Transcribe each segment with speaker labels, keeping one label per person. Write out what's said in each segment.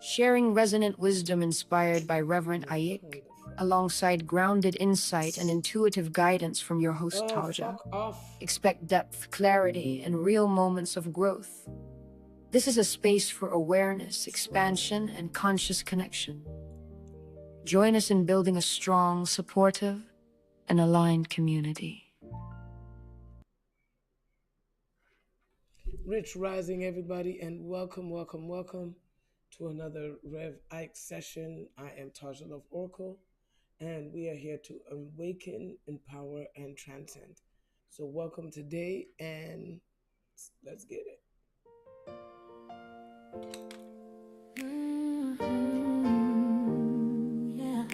Speaker 1: Sharing resonant wisdom inspired by Reverend Ike, alongside grounded insight and intuitive guidance from your host
Speaker 2: Oh,
Speaker 1: Tauja.
Speaker 2: fuck off.
Speaker 1: Expect depth, clarity, and real moments of growth. This is a space for awareness, expansion, and conscious connection. Join us in building a strong, supportive, and aligned community.
Speaker 2: Rich Rising, everybody, and welcome to another Rev Ike session. I am taujaloveoracle, and we are here to awaken, empower, and transcend. So, welcome today, and let's get it.
Speaker 1: Yeah.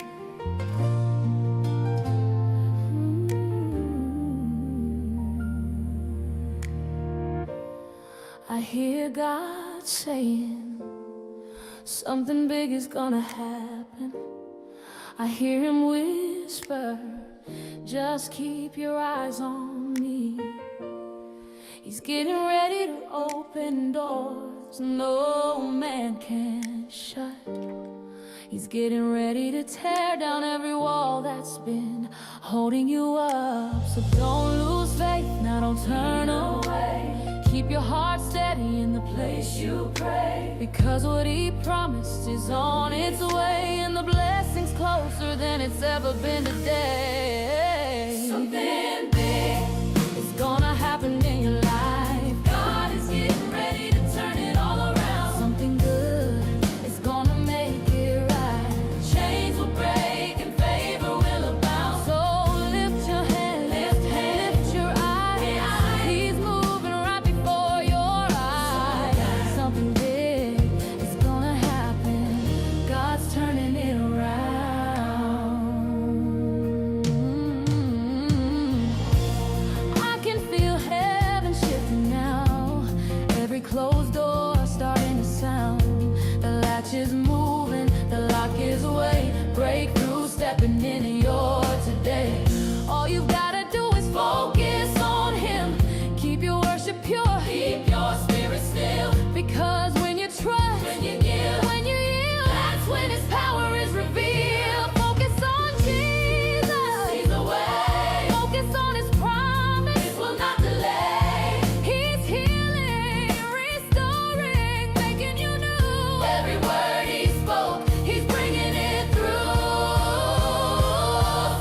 Speaker 1: I hear God saying something big is gonna happen. I hear him whisper, just keep your eyes on me. He's getting ready to open doors no man can shut. He's getting ready to tear down every wall that's been holding you up. So don't lose faith, now don't turn away. Keep your heart steady in the place you pray, because what he promised is on its way, and the blessing's closer than it's ever been today. Something big is gonna happen in your life. God is getting ready to turn it all around. Something good is gonna make it right. Chains will break and favor will abound. So lift your head, lift your eyes. He's moving right before your eyes. Something big is gonna happen. God's turning it around. I can feel heaven shifting now. Every closed door starting to sound. The latch is moving, the lock is away. Breakthrough stepping into your today. All you've gotta do is focus on him. Keep your worship pure, keep your spirit still. Because when you trust, when you yield, that's when his power is revealed. Focus on Jesus, he's the way. Focus on his promise, it will not delay. He's healing, restoring, making you new. Every word he spoke, he's bringing it through.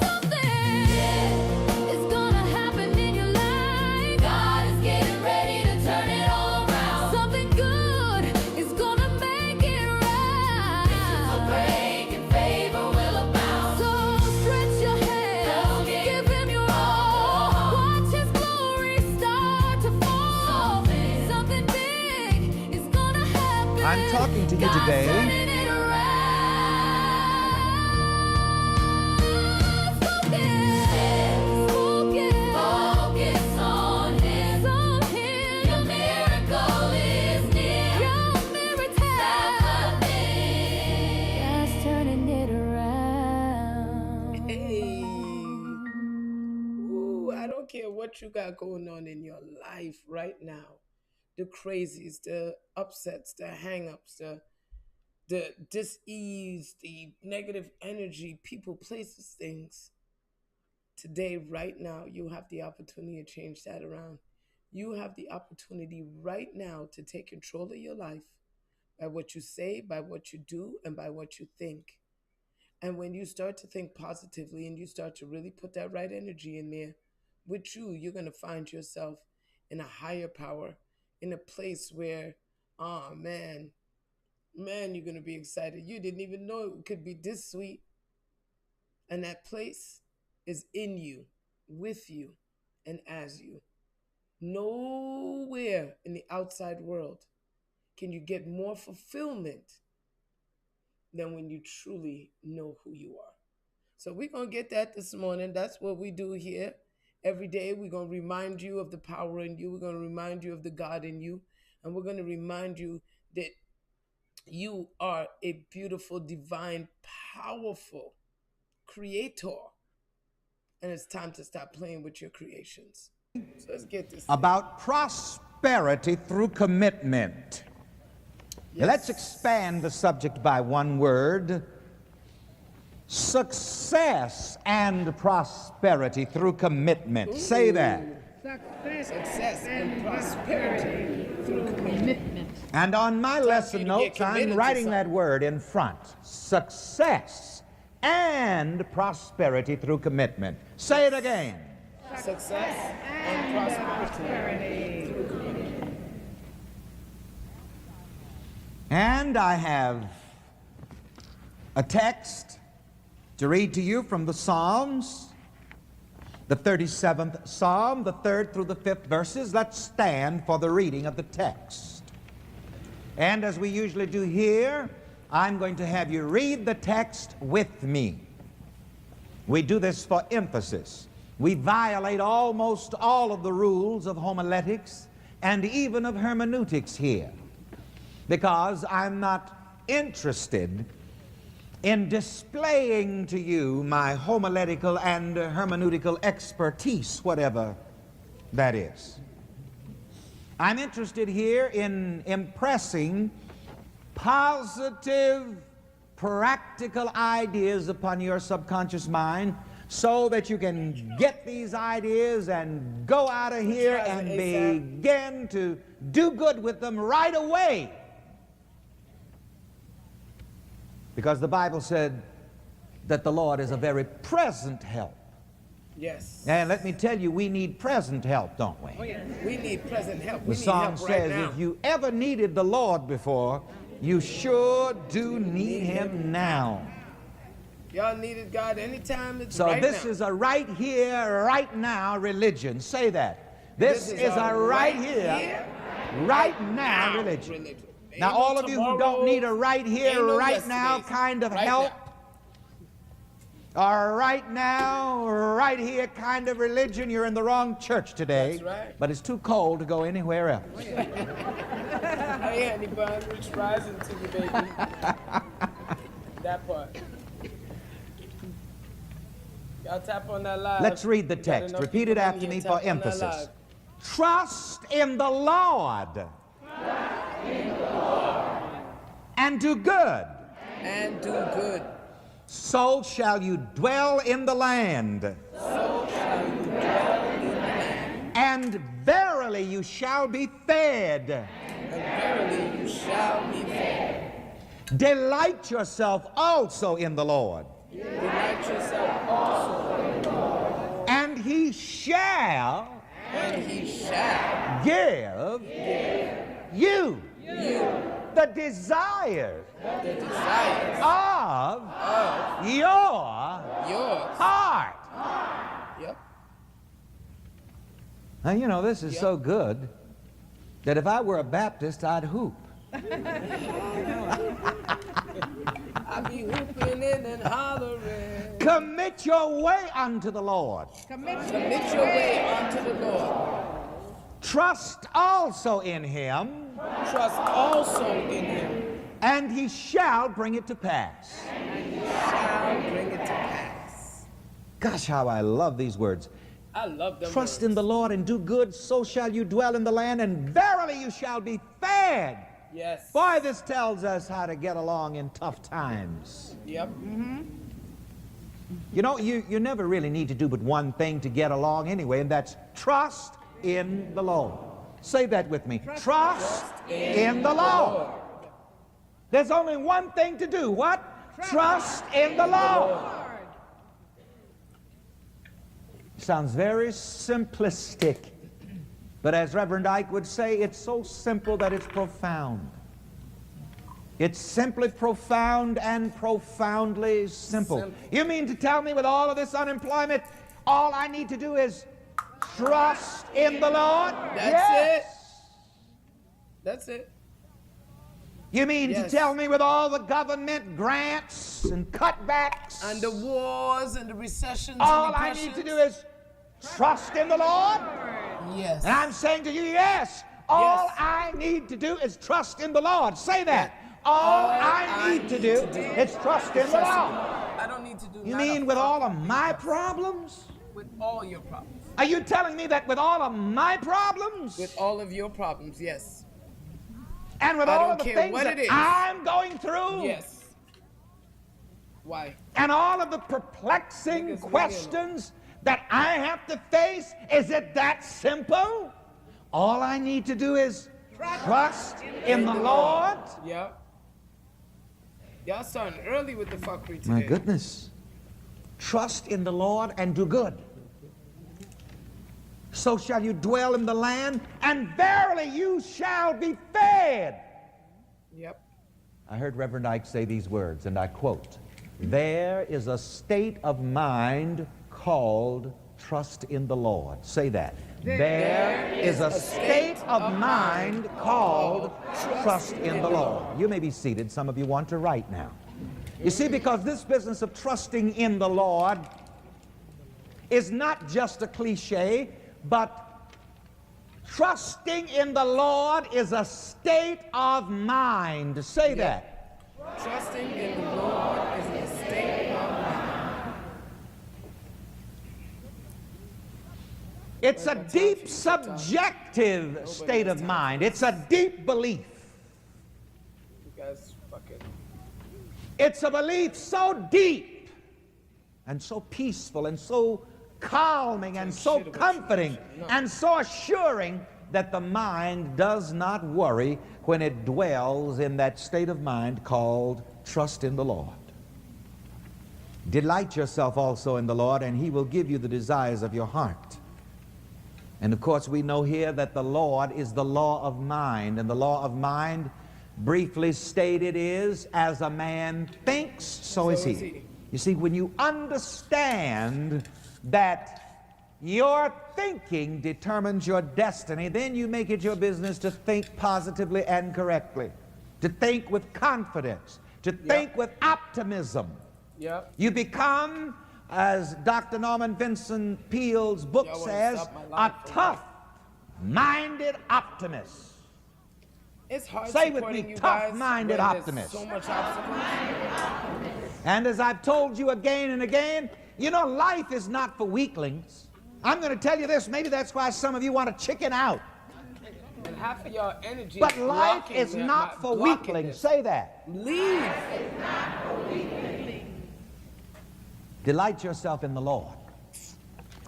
Speaker 1: Something is gonna happen in your life. God is getting ready to turn it all around. Something good is gonna make it right. Visions will break and favor will abound. So stretch your hands, give him your all. Watch his glory start to fall. Something big is gonna happen.
Speaker 3: I'm talking to you
Speaker 1: God's
Speaker 3: today.
Speaker 1: turning it around. Focus on him. Your miracle is near. Your miracle happening. God's turning it around.
Speaker 2: Hey. Ooh, I don't care what you got going on in your life right now. The crazies, the upsets, the hang-ups, the dis-ease, the negative energy, people, places, things. Today, right now, you have the opportunity to change that around. You have the opportunity right now to take control of your life by what you say, by what you do, and by what you think. And when you start to think positively and you start to really put that right energy in there with you, you're going to find yourself in a higher power, in a place where, oh man, you're going to be excited. You didn't even know it could be this sweet. And that place is in you, with you, and as you. Nowhere in the outside world can you get more fulfillment than when you truly know who you are. So we're going to get that this morning. That's what we do here. Every day we're going to remind you of the power in you. We're going to remind you of the God in you. And we're going to remind you that you are a beautiful, divine, powerful creator. And it's time to stop playing with your creations. So let's get this
Speaker 3: about prosperity through commitment.
Speaker 2: Yes.
Speaker 3: Let's expand the subject by one word: success and prosperity through commitment. Say that.
Speaker 2: Success and prosperity through commitment.
Speaker 3: And on my lesson notes, I'm writing that word in front: success and prosperity through commitment. Say it again.
Speaker 2: Success and prosperity through commitment.
Speaker 3: And I have a text to read to you from the Psalms, the 37th Psalm, the 3rd through the 5th verses. Let's stand for the reading of the text. And as we usually do here, I'm going to have you read the text with me. We do this for emphasis. We violate almost all of the rules of homiletics and even of hermeneutics here, because I'm not interested in displaying to you my homiletical and hermeneutical expertise, whatever that is. I'm interested here in impressing positive, practical ideas upon your subconscious mind, so that you can get these ideas and go out of here and begin to do good with them right away. Because the Bible said that the Lord is a very present help.
Speaker 2: Yes.
Speaker 3: And let me tell you, we need present help, don't we?
Speaker 2: Oh, yeah. We need present help.
Speaker 3: The song says, if you ever needed the Lord before, you sure do need Him now.
Speaker 2: Y'all needed God anytime. It's
Speaker 3: so
Speaker 2: right
Speaker 3: this
Speaker 2: now.
Speaker 3: Is a right here, right now religion. Say that. This is a right here, right now religion. Now, all of you who don't need a right here, right now kind of help, or right now, right here kind of religion, you're in the wrong church today.
Speaker 2: That's right.
Speaker 3: But it's too cold to go anywhere else.
Speaker 2: Oh, yeah. Hey, honey bun, it's rising to you, baby. That part. Y'all tap on that live.
Speaker 3: Let's read the text. Repeat it after me for emphasis. Trust in the Lord. Trust in the Lord. And do good.
Speaker 2: And do good.
Speaker 3: So shall you dwell in the land.
Speaker 2: So shall you dwell in the land.
Speaker 3: And verily you shall be fed.
Speaker 2: And verily you shall be fed.
Speaker 3: Delight yourself also in the Lord.
Speaker 2: Delight yourself also in the Lord.
Speaker 3: And He shall.
Speaker 2: And He shall
Speaker 3: give you the desires of your heart.
Speaker 2: Yep.
Speaker 3: Now, you know, this is so good that if I were a Baptist, I'd hoop.
Speaker 2: I be whooping in and hollering.
Speaker 3: Commit your way unto the Lord.
Speaker 2: Commit your way unto the Lord.
Speaker 3: Trust also in Him.
Speaker 2: Trust also in Him.
Speaker 3: And He shall bring it to pass.
Speaker 2: And He shall bring it to pass.
Speaker 3: Gosh, how I love these words.
Speaker 2: I love them.
Speaker 3: Trust in the Lord and do good, so shall you dwell in the land, and verily you shall be fed.
Speaker 2: Yes.
Speaker 3: Boy, this tells us how to get along in tough times.
Speaker 2: Yep.
Speaker 3: You know, you never really need to do but one thing to get along anyway, and that's trust in the Lord. Say that with me. Trust in the Lord. There's only one thing to do. What? Trust in the Lord. Sounds very simplistic. But as Reverend Ike would say, it's so simple that it's profound. It's simply profound and profoundly simple. You mean to tell me with all of this unemployment, all I need to do is trust in the Lord?
Speaker 2: That's it. That's it.
Speaker 3: You mean to tell me with all the government grants and cutbacks
Speaker 2: and the wars and the recessions
Speaker 3: all
Speaker 2: and
Speaker 3: I need to do is trust in the Lord?
Speaker 2: Yes.
Speaker 3: And I'm saying to you, yes. All I need to do is trust in the Lord. Say that. All I need to do is trust in the Lord.
Speaker 2: I don't need to do
Speaker 3: You mean with all of my problems?
Speaker 2: With all your problems.
Speaker 3: Are you telling me that with all of my problems?
Speaker 2: With all of your problems, yes.
Speaker 3: And with all of the things that I'm going through?
Speaker 2: Yes. Why?
Speaker 3: And all of the perplexing questions that I have to face? Is it that simple? All I need to do is trust in the Lord?
Speaker 2: Yeah. Y'all starting early with the fuckery today.
Speaker 3: My goodness. Trust in the Lord and do good. So shall you dwell in the land, and verily you shall be fed.
Speaker 2: Yep.
Speaker 3: I heard Reverend Ike say these words, and I quote, "There is a state of mind called trust in the Lord." Say that. There is a state of mind called trust in the Lord. You may be seated. Some of you want to write now. You see, because this business of trusting in the Lord is not just a cliche, but trusting in the Lord is a state of mind. Say that.
Speaker 2: Trusting in the Lord is a state of mind.
Speaker 3: It's a deep subjective state of mind. It's a deep belief.
Speaker 2: You guys fucking...
Speaker 3: It's a belief so deep and so peaceful and so calming and so comforting and so assuring that the mind does not worry when it dwells in that state of mind called trust in the Lord. Delight yourself also in the Lord, and He will give you the desires of your heart. And of course, we know here that the Lord is the law of mind, and the law of mind, briefly stated, is as a man thinks, so is he. You see, when you understand that your thinking determines your destiny, then you make it your business to think positively and correctly, to think with confidence, to think with optimism. You become, as Dr. Norman Vincent Peale's book says, a tough-minded optimist.
Speaker 2: It's hard.
Speaker 3: Say with me, tough-minded optimist.
Speaker 2: So much obstacles.
Speaker 3: And as I've told you again and again, you know, life is not for weaklings. I'm going to tell you this, maybe that's why some of you want to chicken out.
Speaker 2: And half of your energy.
Speaker 3: But life is not for weaklings. Say that.
Speaker 2: Leave.
Speaker 3: Delight yourself in the Lord.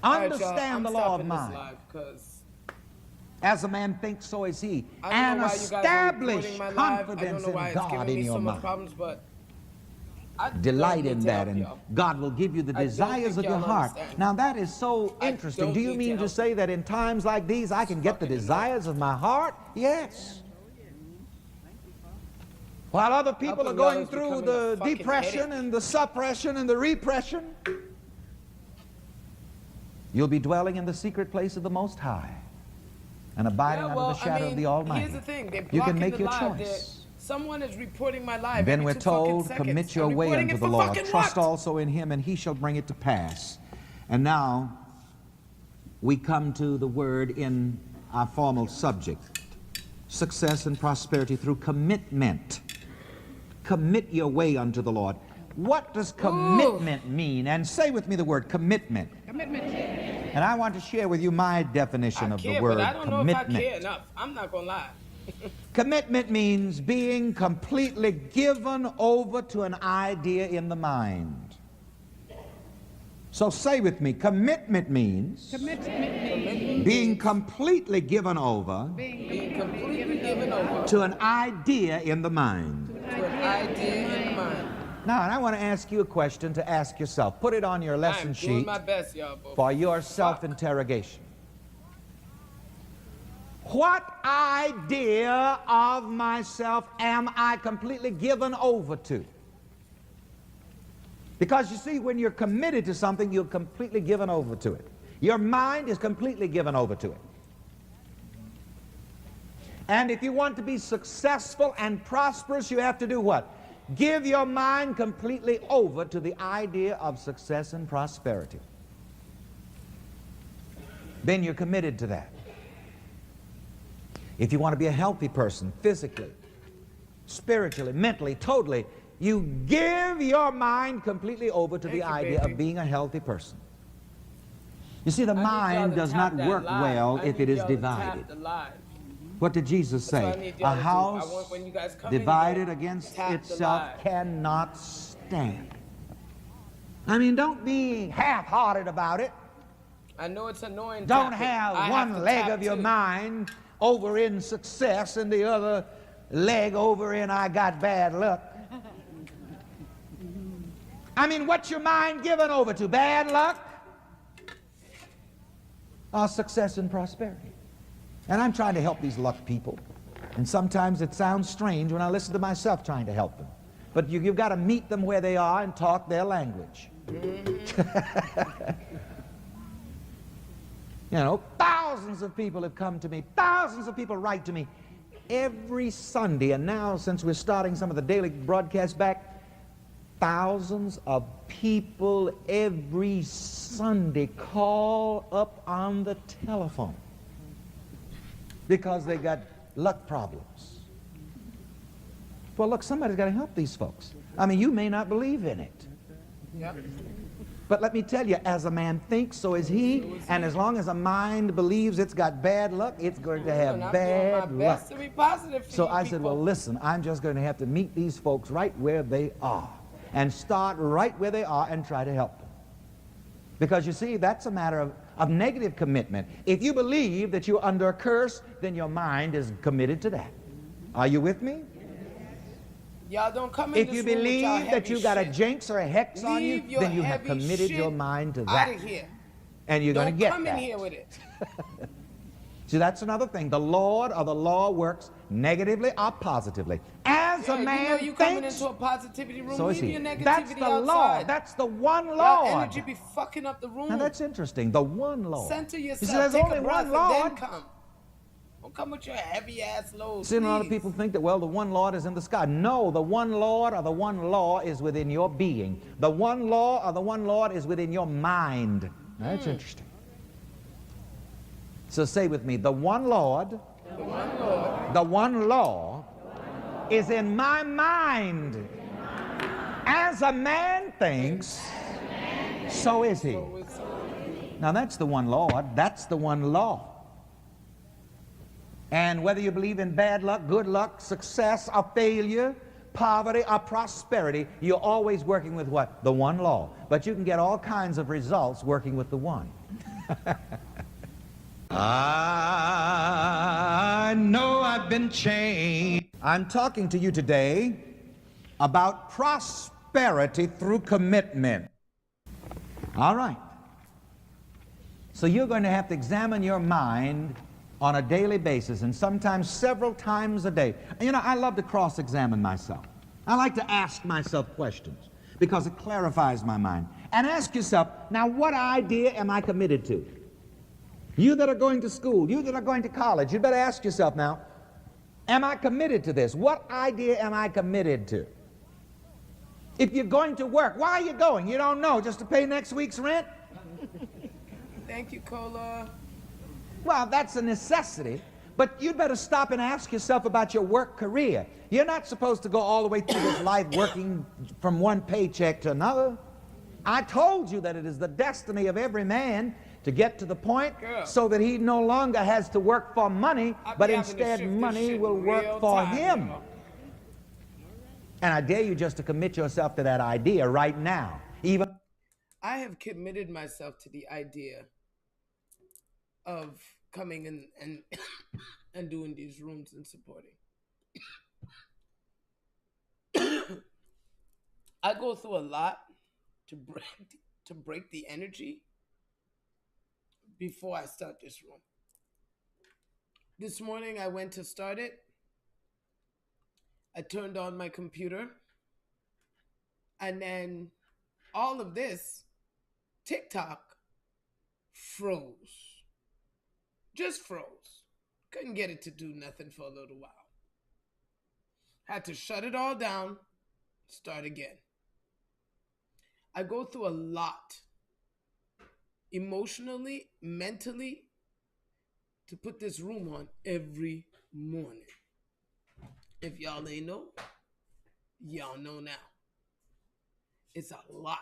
Speaker 3: Understand the law of mind. As a man thinks, so is he. And establish confidence in God in your mind. Delight in that, and God will give you the desires of your heart. Now that is so interesting. Do you mean to say that in times like these I can get the desires of my heart? Yes. While other people are going through the depression and the suppression and the repression, you'll be dwelling in the secret place of the Most High and abiding under the shadow of the Almighty.
Speaker 2: Here's the thing.
Speaker 3: You can make your choice.
Speaker 2: Someone is reporting my life.
Speaker 3: Then we're told, commit your way unto the Lord. Trust also in Him, and He shall bring it to pass. And now we come to the word in our formal subject. Success and prosperity through commitment. Commit your way unto the Lord. What does commitment mean? And say with me the word commitment.
Speaker 2: Commitment.
Speaker 3: And I want to share with you my definition of the word
Speaker 2: but I don't
Speaker 3: commitment.
Speaker 2: know if I care enough. I'm not going to lie.
Speaker 3: Commitment means being completely given over to an idea in the mind. So say with me, commitment means being completely given over
Speaker 2: Being completely given over
Speaker 3: to an idea in the mind.
Speaker 2: to an idea in the mind.
Speaker 3: Now, and I want to ask you a question to ask yourself. Put it on your lesson
Speaker 2: I'm
Speaker 3: sheet
Speaker 2: doing my best, y'all. But
Speaker 3: for your self-interrogation. What idea of myself am I completely given over to? Because you see, when you're committed to something, you're completely given over to it. Your mind is completely given over to it. And if you want to be successful and prosperous, you have to do what? Give your mind completely over to the idea of success and prosperity. Then you're committed to that. If you want to be a healthy person, physically, spiritually, mentally, totally, you give your mind completely over to the idea of being a healthy person. You see, the mind does not work well if it is divided. What did Jesus say? A house divided against itself cannot stand. I mean, don't be half-hearted about it.
Speaker 2: I know it's annoying.
Speaker 3: Don't have one leg of your mind over in success and the other leg over in I got bad luck. I mean, what's your mind given over to? Bad luck or success and prosperity? And I'm trying to help these luck people. And sometimes it sounds strange when I listen to myself trying to help them. But you've got to meet them where they are and talk their language. You know, thousands of people have come to me. Thousands of people write to me every Sunday. And now, since we're starting some of the daily broadcasts back, thousands of people every Sunday call up on the telephone because they got luck problems. Well, look, somebody's got to help these folks. I mean, you may not believe in it.
Speaker 2: Yep.
Speaker 3: But let me tell you, as a man thinks, so is he. And as long as a mind believes it's got bad luck, it's going to have bad luck.
Speaker 2: To be positive for
Speaker 3: So
Speaker 2: you
Speaker 3: I said, well, listen, I'm just going to have to meet these folks right where they are and start right where they are and try to help them. Because you see, that's a matter of negative commitment. If you believe that you're under a curse, then your mind is committed to that. Are you with me?
Speaker 2: Y'all don't come in
Speaker 3: If
Speaker 2: this
Speaker 3: you
Speaker 2: room with y'all
Speaker 3: believe that
Speaker 2: heavy
Speaker 3: you got a
Speaker 2: shit.
Speaker 3: jinx or a hex on you,
Speaker 2: Leave your
Speaker 3: then you have
Speaker 2: heavy
Speaker 3: committed
Speaker 2: shit
Speaker 3: your mind to
Speaker 2: out
Speaker 3: that.
Speaker 2: of here.
Speaker 3: And you're going to
Speaker 2: Don't
Speaker 3: get
Speaker 2: come
Speaker 3: that.
Speaker 2: in here with it.
Speaker 3: See, that's another thing. The Lord or the law works negatively or positively. As a man
Speaker 2: you know you coming
Speaker 3: thinks,
Speaker 2: into a positivity room,
Speaker 3: so is
Speaker 2: leave
Speaker 3: he.
Speaker 2: your negativity
Speaker 3: That's the
Speaker 2: outside.
Speaker 3: law. That's the one
Speaker 2: Y'all
Speaker 3: Lord.
Speaker 2: energy be fucking up the room.
Speaker 3: Now that's interesting. The one Lord.
Speaker 2: Center
Speaker 3: You
Speaker 2: yourself.
Speaker 3: see, there's
Speaker 2: Take
Speaker 3: only
Speaker 2: a breath
Speaker 3: one Lord.
Speaker 2: and then come. Don't come with your heavy ass load.
Speaker 3: See, a lot of
Speaker 2: please.
Speaker 3: people think that, well, the one Lord is in the sky. No, the one Lord or the one law is within your being. The one law or the one Lord is within your mind. Now, that's interesting. So say with me, the one Lord, the one law is in my mind. As a man thinks, so is he. Now that's the one Lord, that's the one law. And whether you believe in bad luck, good luck, success or failure, poverty or prosperity, you're always working with what? The one law. But you can get all kinds of results working with the one. I know I've been changed. I'm talking to you today about prosperity through commitment. All right. So you're going to have to examine your mind on a daily basis and sometimes several times a day. You know, I love to cross-examine myself. I like to ask myself questions because it clarifies my mind. And ask yourself, now what idea am I committed to? You that are going to school, you that are going to college, you better ask yourself now, am I committed to this? What idea am I committed to? If you're going to work, why are you going? You don't know, just to pay next week's rent?
Speaker 2: Thank you, Cola.
Speaker 3: Well, that's a necessity, but you'd better stop and ask yourself about your work career. You're not supposed to go all the way through this life working from one paycheck to another. I told you that it is the destiny of every man to get to the point so that he no longer has to work for money, but instead money will work for him. And I dare you just to commit yourself to that idea right now. Even
Speaker 2: I have committed myself to the idea of coming in and and doing these rooms and supporting. I go through a lot to break the energy before I start this room. This morning I went to start it. I turned on my computer, and then all of this, TikTok froze. Just froze. Couldn't get it to do nothing for a little while. Had to shut it all down, start again. I go through a lot emotionally, mentally, to put this room on every morning. If y'all ain't know, y'all know now. It's a lot.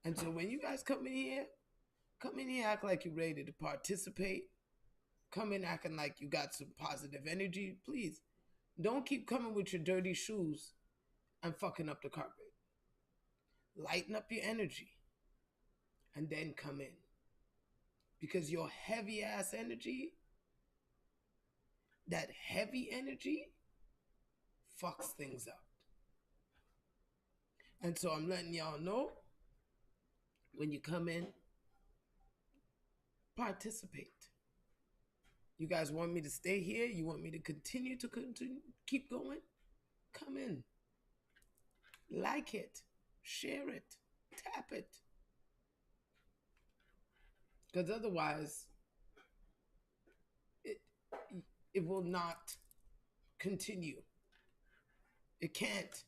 Speaker 2: And so when you guys come in here act like you're ready to participate. Come in acting like you got some positive energy. Please, don't keep coming with your dirty shoes and fucking up the carpet. Lighten up your energy and then come in. Because your heavy ass energy, that heavy energy, fucks things up. And so I'm letting y'all know, when you come in, participate. You guys want me to stay here? You want me to continue keep going? Come in. Like it. Share it. Tap it. Because otherwise, it will not continue. It can't.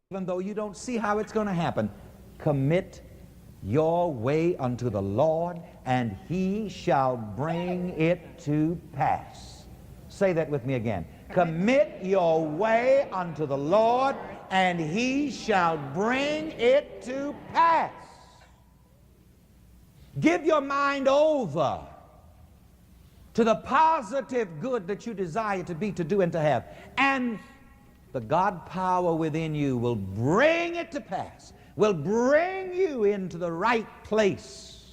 Speaker 3: Even though you don't see how it's going to happen, commit your way unto the Lord, and he shall bring it to pass. Say that with me again. Commit your way unto the Lord, and he shall bring it to pass. Give your mind over to the positive good that you desire to be, to do, and to have. And the God power within you will bring it to pass, will bring you into the right place,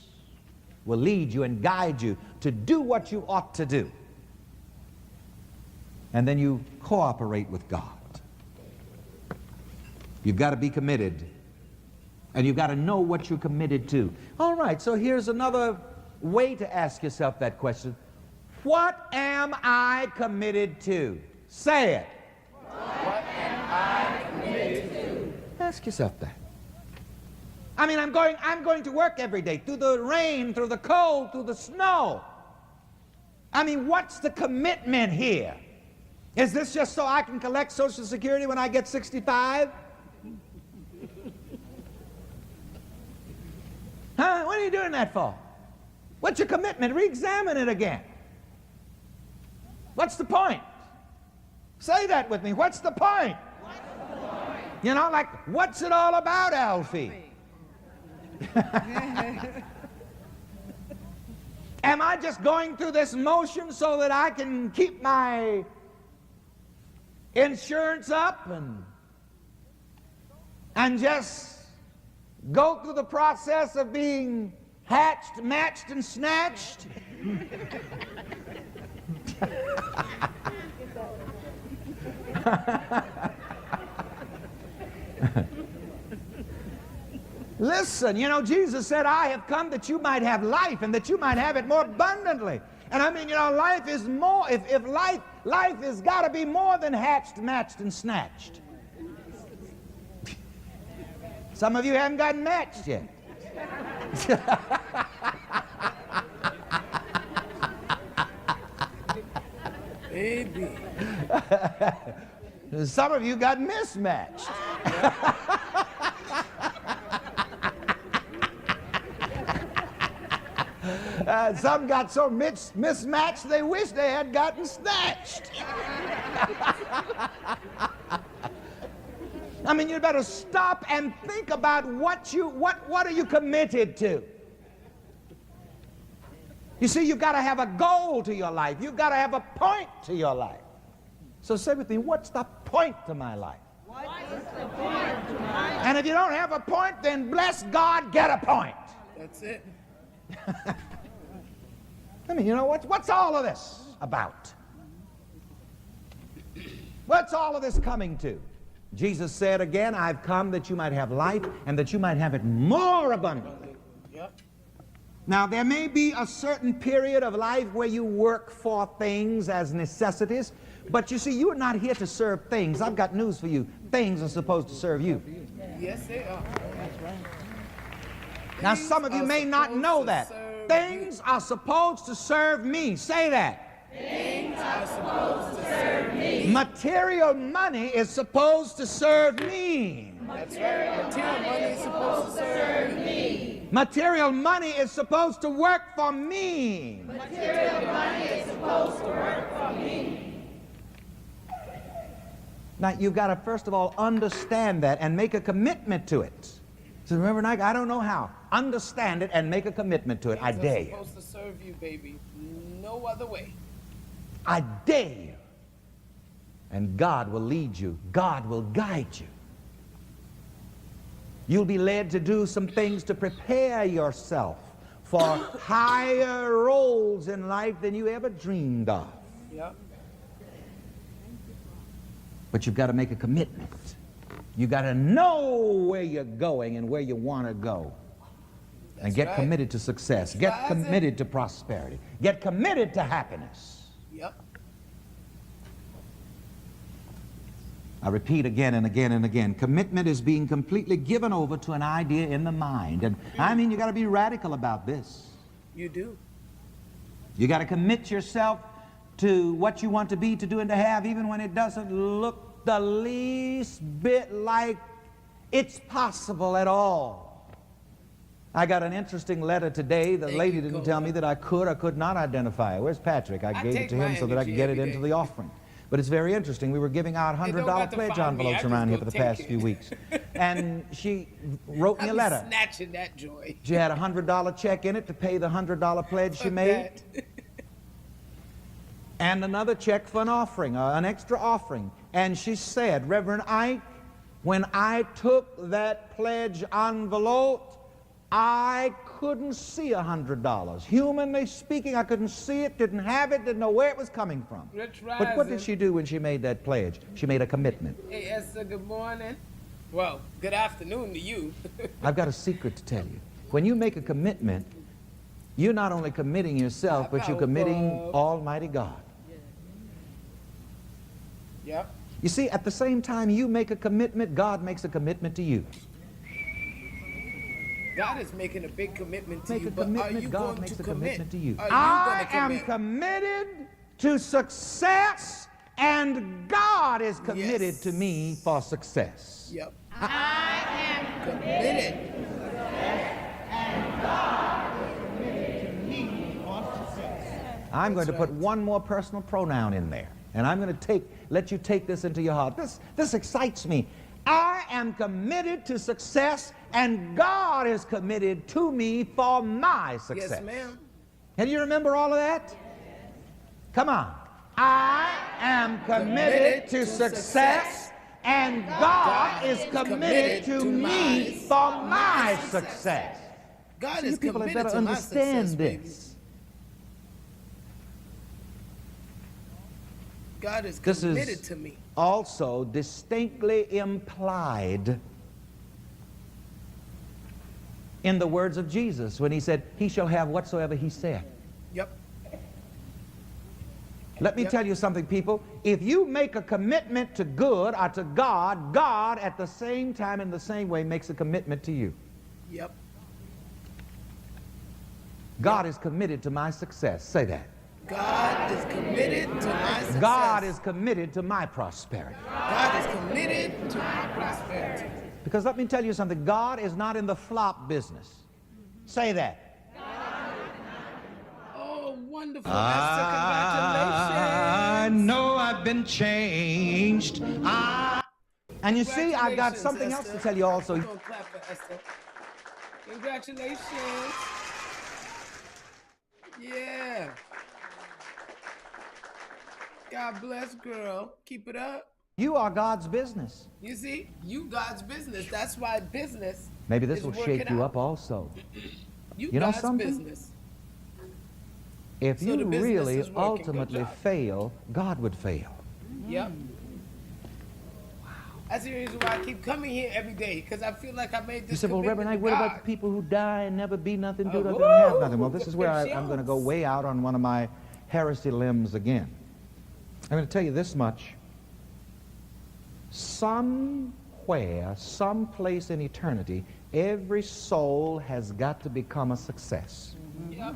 Speaker 3: will lead you and guide you to do what you ought to do. And then you cooperate with God. You've got to be committed, and you've got to know what you're committed to. All right, so here's another way to ask yourself that question. What am I committed to? Say it.
Speaker 2: What am I committed to?
Speaker 3: Ask yourself that. I mean, I'm going to work every day, through the rain, through the cold, through the snow. I mean, what's the commitment here? Is this just so I can collect Social Security when I get 65? Huh? What are you doing that for? What's your commitment? Re-examine it again. What's the point? Say that with me. What's the point? What's the point? You know, like, what's it all about, Alfie? Am I just going through this motion so that I can keep my insurance up and just go through the process of being hatched, matched, and snatched? Listen, you know, Jesus said, I have come that you might have life and that you might have it more abundantly. And I mean, you know, life is more, if life has got to be more than hatched, matched, and snatched. Some of you haven't gotten matched yet.
Speaker 2: Baby.
Speaker 3: Some of you got mismatched. Some got so mismatched they wish they had gotten snatched. I mean, you better stop and think about what are you committed to? You see, you've got to have a goal to your life. You've got to have a point to your life. So say with me, what's the point to my life? And if you don't have a point, then bless God, get a point.
Speaker 2: That's it.
Speaker 3: I mean, you know, what's all of this about? What's all of this coming to? Jesus said again, I've come that you might have life and that you might have it more abundantly.
Speaker 2: Yep.
Speaker 3: Now, there may be a certain period of life where you work for things as necessities, but you see, you are not here to serve things. I've got news for you. Things are supposed to serve you.
Speaker 2: Yes, they are. That's right.
Speaker 3: Now, some of you may not know that. Things are supposed to serve me. Say that.
Speaker 2: Things are supposed to serve me.
Speaker 3: Material money is supposed to serve me.
Speaker 2: That's right. Material money is supposed to serve me.
Speaker 3: Material money is supposed to work for me.
Speaker 2: Material money is supposed to work for me.
Speaker 3: Now, you've got to, first of all, understand that and make a commitment to it. So remember, Nike, I don't know how. Understand it and make a commitment to it. I dare you.
Speaker 2: It's supposed to serve you, baby. No other way.
Speaker 3: I dare you. And God will lead you. God will guide you. You'll be led to do some things to prepare yourself for higher roles in life than you ever dreamed of.
Speaker 2: Yep.
Speaker 3: But you've got to make a commitment. You've got to know where you're going and where you want to go. And
Speaker 2: That's
Speaker 3: get
Speaker 2: right.
Speaker 3: committed to success. Get
Speaker 2: That's
Speaker 3: committed to prosperity. Get committed to happiness.
Speaker 2: Yep.
Speaker 3: I repeat again and again and again. Commitment is being completely given over to an idea in the mind. And I mean, you got to be radical about this.
Speaker 2: You do.
Speaker 3: You got to commit yourself to what you want to be, to do, and to have, even when it doesn't look the least bit like it's possible at all. I got an interesting letter today. The lady didn't tell me that I could or could not identify it. Where's Patrick? I gave it to him so that I could get it into the offering. But it's very interesting. We were giving out $100 pledge envelopes around here for the past few weeks. And she wrote me a letter.
Speaker 2: Snatching that joy.
Speaker 3: She had a $100 check in it to pay the $100 pledge she made. And another check for an offering, an extra offering. And she said, Reverend Ike, when I took that pledge envelope, I couldn't see $100. Humanly speaking, I couldn't see it, didn't have it, didn't know where it was coming from. But what did she do when she made that pledge? She made a commitment.
Speaker 2: Hey, Esther, good morning. Well, good afternoon to you.
Speaker 3: I've got a secret to tell you. When you make a commitment, you're not only committing yourself, but you're committing Almighty God.
Speaker 2: Yep.
Speaker 3: You see, at the same time you make a commitment, God makes a commitment to you.
Speaker 2: God is making a big commitment to
Speaker 3: Make
Speaker 2: you,
Speaker 3: a
Speaker 2: but are
Speaker 3: commitment,
Speaker 2: you
Speaker 3: God
Speaker 2: going
Speaker 3: makes
Speaker 2: to
Speaker 3: a
Speaker 2: commit?
Speaker 3: commitment to you.
Speaker 2: Are you
Speaker 3: I
Speaker 2: going
Speaker 3: am
Speaker 2: to commit?
Speaker 3: committed to success, and God is committed to me for success.
Speaker 2: Yep. I am committed.
Speaker 3: I'm going to put one more personal pronoun in there, and I'm going to let you take this into your heart. This excites me. I am committed to success, and God is committed to me for my success.
Speaker 2: Yes, ma'am.
Speaker 3: Can you remember all of that? Come on. I am committed to success, and God is committed to me for my success.
Speaker 2: God
Speaker 3: So
Speaker 2: is
Speaker 3: you people had
Speaker 2: committed
Speaker 3: better
Speaker 2: to my
Speaker 3: understand
Speaker 2: success, baby.
Speaker 3: this.
Speaker 2: God is
Speaker 3: This
Speaker 2: committed
Speaker 3: is
Speaker 2: to me.
Speaker 3: also distinctly implied in the words of Jesus when he said, he shall have whatsoever he saith.
Speaker 2: Yep.
Speaker 3: Let me tell you something, people. If you make a commitment to good or to God, God at the same time in the same way makes a commitment to you.
Speaker 2: Yep.
Speaker 3: God is committed to my success. Say that.
Speaker 2: God is committed to my success.
Speaker 3: God is committed to my prosperity.
Speaker 2: God is committed to my prosperity.
Speaker 3: Because let me tell you something, God is not in the flop business. Say that.
Speaker 2: Oh, wonderful.
Speaker 3: I
Speaker 2: Congratulations.
Speaker 3: know I've been changed. And you see, I've got something else to tell you also.
Speaker 2: We're gonna clap for Esther. Congratulations. Yeah. God bless, girl. Keep it up.
Speaker 3: You are God's business.
Speaker 2: You see, you God's business. That's why business.
Speaker 3: Maybe this
Speaker 2: is
Speaker 3: will
Speaker 2: working
Speaker 3: shake you
Speaker 2: out.
Speaker 3: up also.
Speaker 2: You
Speaker 3: know
Speaker 2: God's
Speaker 3: something?
Speaker 2: business.
Speaker 3: If
Speaker 2: So
Speaker 3: you
Speaker 2: the business
Speaker 3: really
Speaker 2: is working. Good
Speaker 3: ultimately
Speaker 2: job.
Speaker 3: fail, God would fail.
Speaker 2: Yep. That's the reason why I keep coming here every day, because I feel like I made
Speaker 3: You
Speaker 2: this
Speaker 3: said, well,
Speaker 2: commitment
Speaker 3: Reverend Ike,
Speaker 2: to
Speaker 3: what
Speaker 2: God.
Speaker 3: about the people who die and never be nothing, do
Speaker 2: Oh,
Speaker 3: nothing, and have
Speaker 2: woo!
Speaker 3: nothing? Well, this is where I'm going to go
Speaker 2: Yes.
Speaker 3: way out on one of my heresy limbs again. I'm going to tell you this much. Somewhere, someplace in eternity, every soul has got to become a success.
Speaker 2: Yep.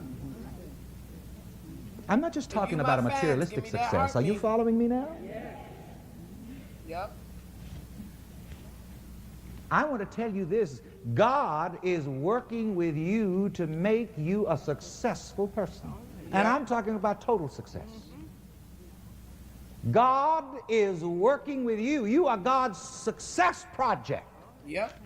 Speaker 3: I'm not just talking
Speaker 2: you
Speaker 3: about a
Speaker 2: my fans,
Speaker 3: materialistic
Speaker 2: give me that
Speaker 3: success. Are you
Speaker 2: heartbeat.
Speaker 3: following me now?
Speaker 2: Yep.
Speaker 3: I want to tell you this. God is working with you to make you a successful person. And
Speaker 2: Yeah.
Speaker 3: I'm talking about total success. God is working with you. You are God's success project.
Speaker 2: Yep.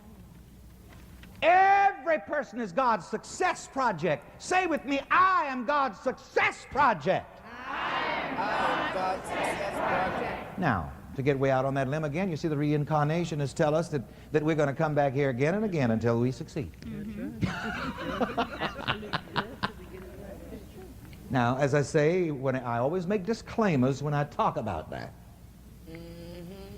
Speaker 3: Every person is God's success project. Say with me, I am God's success project.
Speaker 2: I am God's success project.
Speaker 3: Now, to get way out on that limb again, you see the reincarnationists tell us that we're going to come back here again and again until we succeed. Now, as I say, when I always make disclaimers when I talk about that.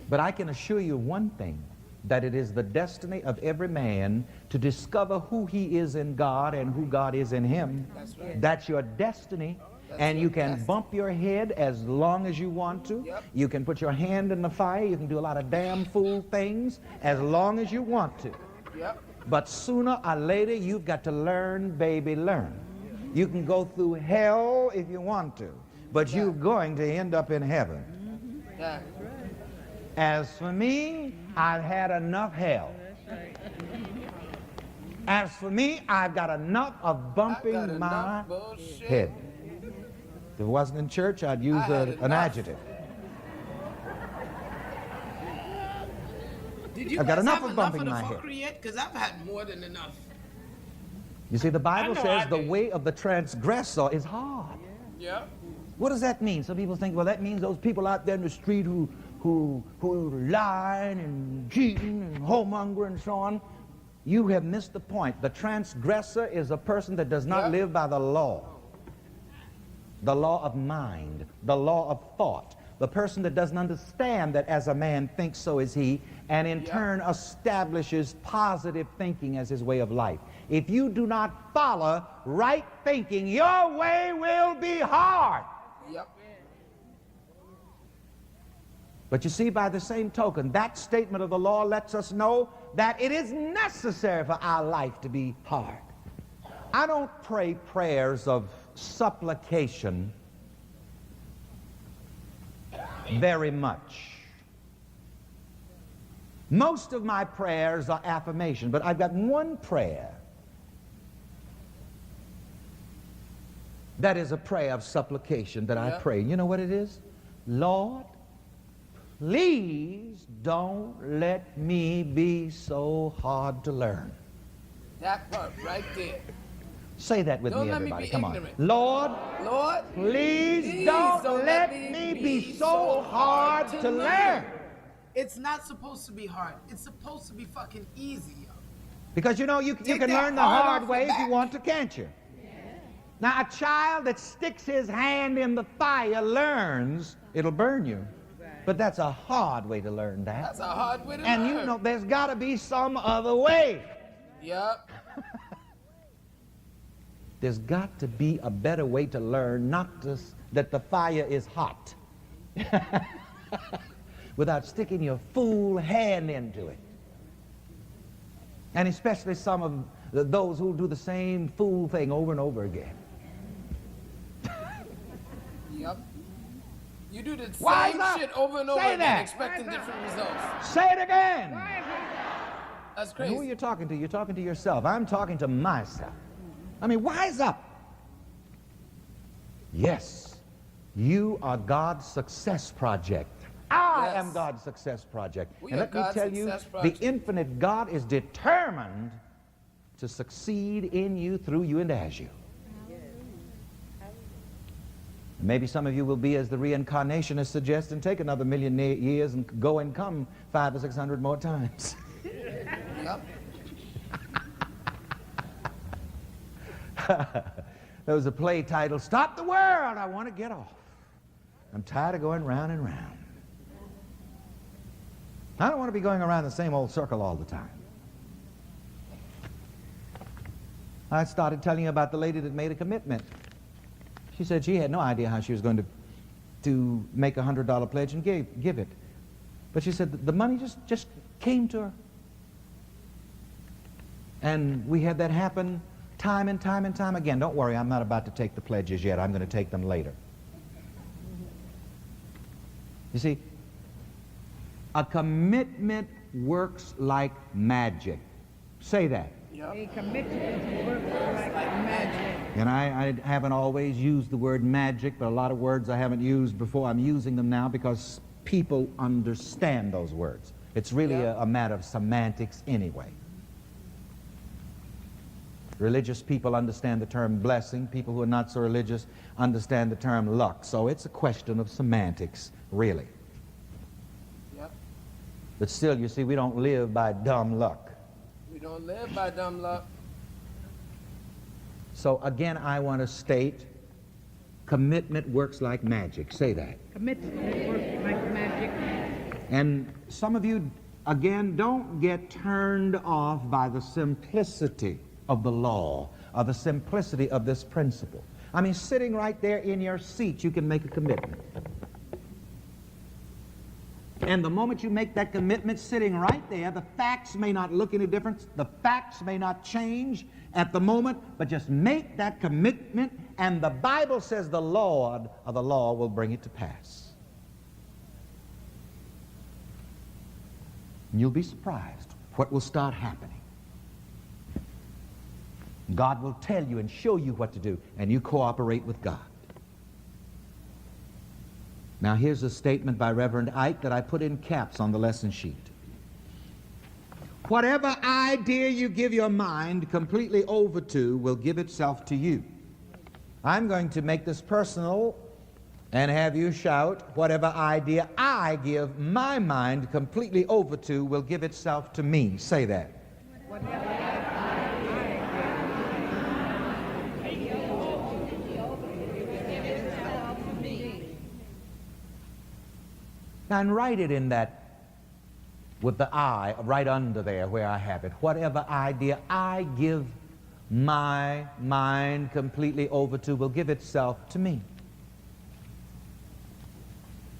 Speaker 3: But I can assure you one thing, that it is the destiny of every man to discover who he is in God and who God is in him.
Speaker 2: That's right.
Speaker 3: That's your destiny. And you can bump your head as long as you want to.
Speaker 2: Yep.
Speaker 3: You can put your hand in the fire. You can do a lot of damn fool things as long as you want to.
Speaker 2: Yep.
Speaker 3: But sooner or later, you've got to learn, baby, learn. You can go through hell if you want to, but you're going to end up in heaven.
Speaker 2: Yeah.
Speaker 3: As for me, I've had enough hell. As for me, I've got enough of
Speaker 2: I got
Speaker 3: bumping
Speaker 2: enough
Speaker 3: my
Speaker 2: bullshit.
Speaker 3: head. If it wasn't in church, I'd use
Speaker 2: I had
Speaker 3: an
Speaker 2: enough.
Speaker 3: adjective.
Speaker 2: Did you
Speaker 3: I've got
Speaker 2: guys
Speaker 3: enough
Speaker 2: have
Speaker 3: of bumping
Speaker 2: enough
Speaker 3: my
Speaker 2: of the
Speaker 3: head.
Speaker 2: fuckery yet? Because I've had more than enough.
Speaker 3: You see, the Bible
Speaker 2: I know
Speaker 3: says
Speaker 2: I
Speaker 3: the
Speaker 2: did.
Speaker 3: way of the transgressor is hard.
Speaker 2: Yep.
Speaker 3: What does that mean? Some people think, well, that means those people out there in the street who lying and cheating and homemonger and so on. You have missed the point. The transgressor is a person that does not
Speaker 2: Yep.
Speaker 3: live by the law of mind, the law of thought. The person that doesn't understand that as a man thinks, so is he, and in
Speaker 2: Yep.
Speaker 3: turn establishes positive thinking as his way of life. If you do not follow right thinking, your way will be hard.
Speaker 2: Yep.
Speaker 3: But you see, by the same token, that statement of the law lets us know that it is necessary for our life to be hard. I don't pray prayers of supplication very much. Most of my prayers are affirmation, but I've got one prayer that is a prayer of supplication that I
Speaker 2: Yep.
Speaker 3: pray. You know what it is? Lord, please don't let me be so hard to learn.
Speaker 2: That part right there.
Speaker 3: Say that with
Speaker 2: Don't
Speaker 3: me,
Speaker 2: let me
Speaker 3: everybody.
Speaker 2: be
Speaker 3: Come on.
Speaker 2: ignorant.
Speaker 3: Lord,
Speaker 2: Lord,
Speaker 3: please don't let me be so hard to learn.
Speaker 2: It's not supposed to be hard. It's supposed to be fucking easy, yo.
Speaker 3: Because you know, you
Speaker 2: Take
Speaker 3: can
Speaker 2: that
Speaker 3: learn the
Speaker 2: hard
Speaker 3: hard
Speaker 2: off
Speaker 3: way
Speaker 2: your
Speaker 3: if you
Speaker 2: back.
Speaker 3: want to, can't you? Now, a child that sticks his hand in the fire learns it'll burn you. But that's a hard way to learn that.
Speaker 2: That's a hard way to
Speaker 3: And
Speaker 2: learn.
Speaker 3: you know, there's got to be some other way.
Speaker 2: Yep.
Speaker 3: There's got to be a better way to learn, not just that the fire is hot, without sticking your fool hand into it. And especially some of those who do the same fool thing over and over again.
Speaker 2: Yep. You do the
Speaker 3: Wise
Speaker 2: same
Speaker 3: up.
Speaker 2: shit over and over
Speaker 3: Say
Speaker 2: again,
Speaker 3: that.
Speaker 2: expecting different results.
Speaker 3: Say it again.
Speaker 2: That's
Speaker 3: And who are
Speaker 2: crazy.
Speaker 3: you talking to? You're talking to yourself. I'm talking to myself. I mean, wise up. Yes, you are God's success project. I
Speaker 2: Yes.
Speaker 3: am God's success project.
Speaker 2: We
Speaker 3: And
Speaker 2: are
Speaker 3: let me
Speaker 2: God's
Speaker 3: tell you,
Speaker 2: success
Speaker 3: the
Speaker 2: project.
Speaker 3: infinite God is determined to succeed in you, through you, and as you. Maybe some of you will be as the reincarnationist suggests and take another million years and go and come 500 or 600 more times.
Speaker 2: Yep.
Speaker 3: There was a play titled, "Stop the World, I Want to Get Off. I'm tired of going round and round. I don't want to be going around the same old circle all the time." I started telling you about the lady that made a commitment. She said she had no idea how she was going to make a $100 pledge and give it. But she said the money just came to her. And we had that happen time and time and time again. Don't worry, I'm not about to take the pledges yet. I'm going to take them later. You see, a commitment works like magic. Say that.
Speaker 4: A commitment works like magic.
Speaker 3: And I haven't always used the word magic, but a lot of words I haven't used before, I'm using them now because people understand those words. It's really a matter of semantics anyway. Religious people understand the term blessing. People who are not so religious understand the term luck. So it's a question of semantics, really.
Speaker 2: Yep.
Speaker 3: But still, you see, we don't live by dumb luck.
Speaker 2: We don't live by dumb luck.
Speaker 3: So again, I want to state, commitment works like magic. Say that.
Speaker 4: Commitment works like magic.
Speaker 3: And some of you, again, don't get turned off by the simplicity of the law, or the simplicity of this principle. I mean, sitting right there in your seat, you can make a commitment. And the moment you make that commitment sitting right there, the facts may not look any different, the facts may not change at the moment, but just make that commitment, and the Bible says the Lord of the law will bring it to pass. And you'll be surprised what will start happening. God will tell you and show you what to do, and you cooperate with God. Now here's a statement by Reverend Ike that I put in caps on the lesson sheet. Whatever idea you give your mind completely over to will give itself to you. I'm going to make this personal and have you shout, whatever idea I give my mind completely over to will give itself to me. Say that. And write it in that, with the I, right under there where I have it. Whatever idea I give my mind completely over to will give itself to me.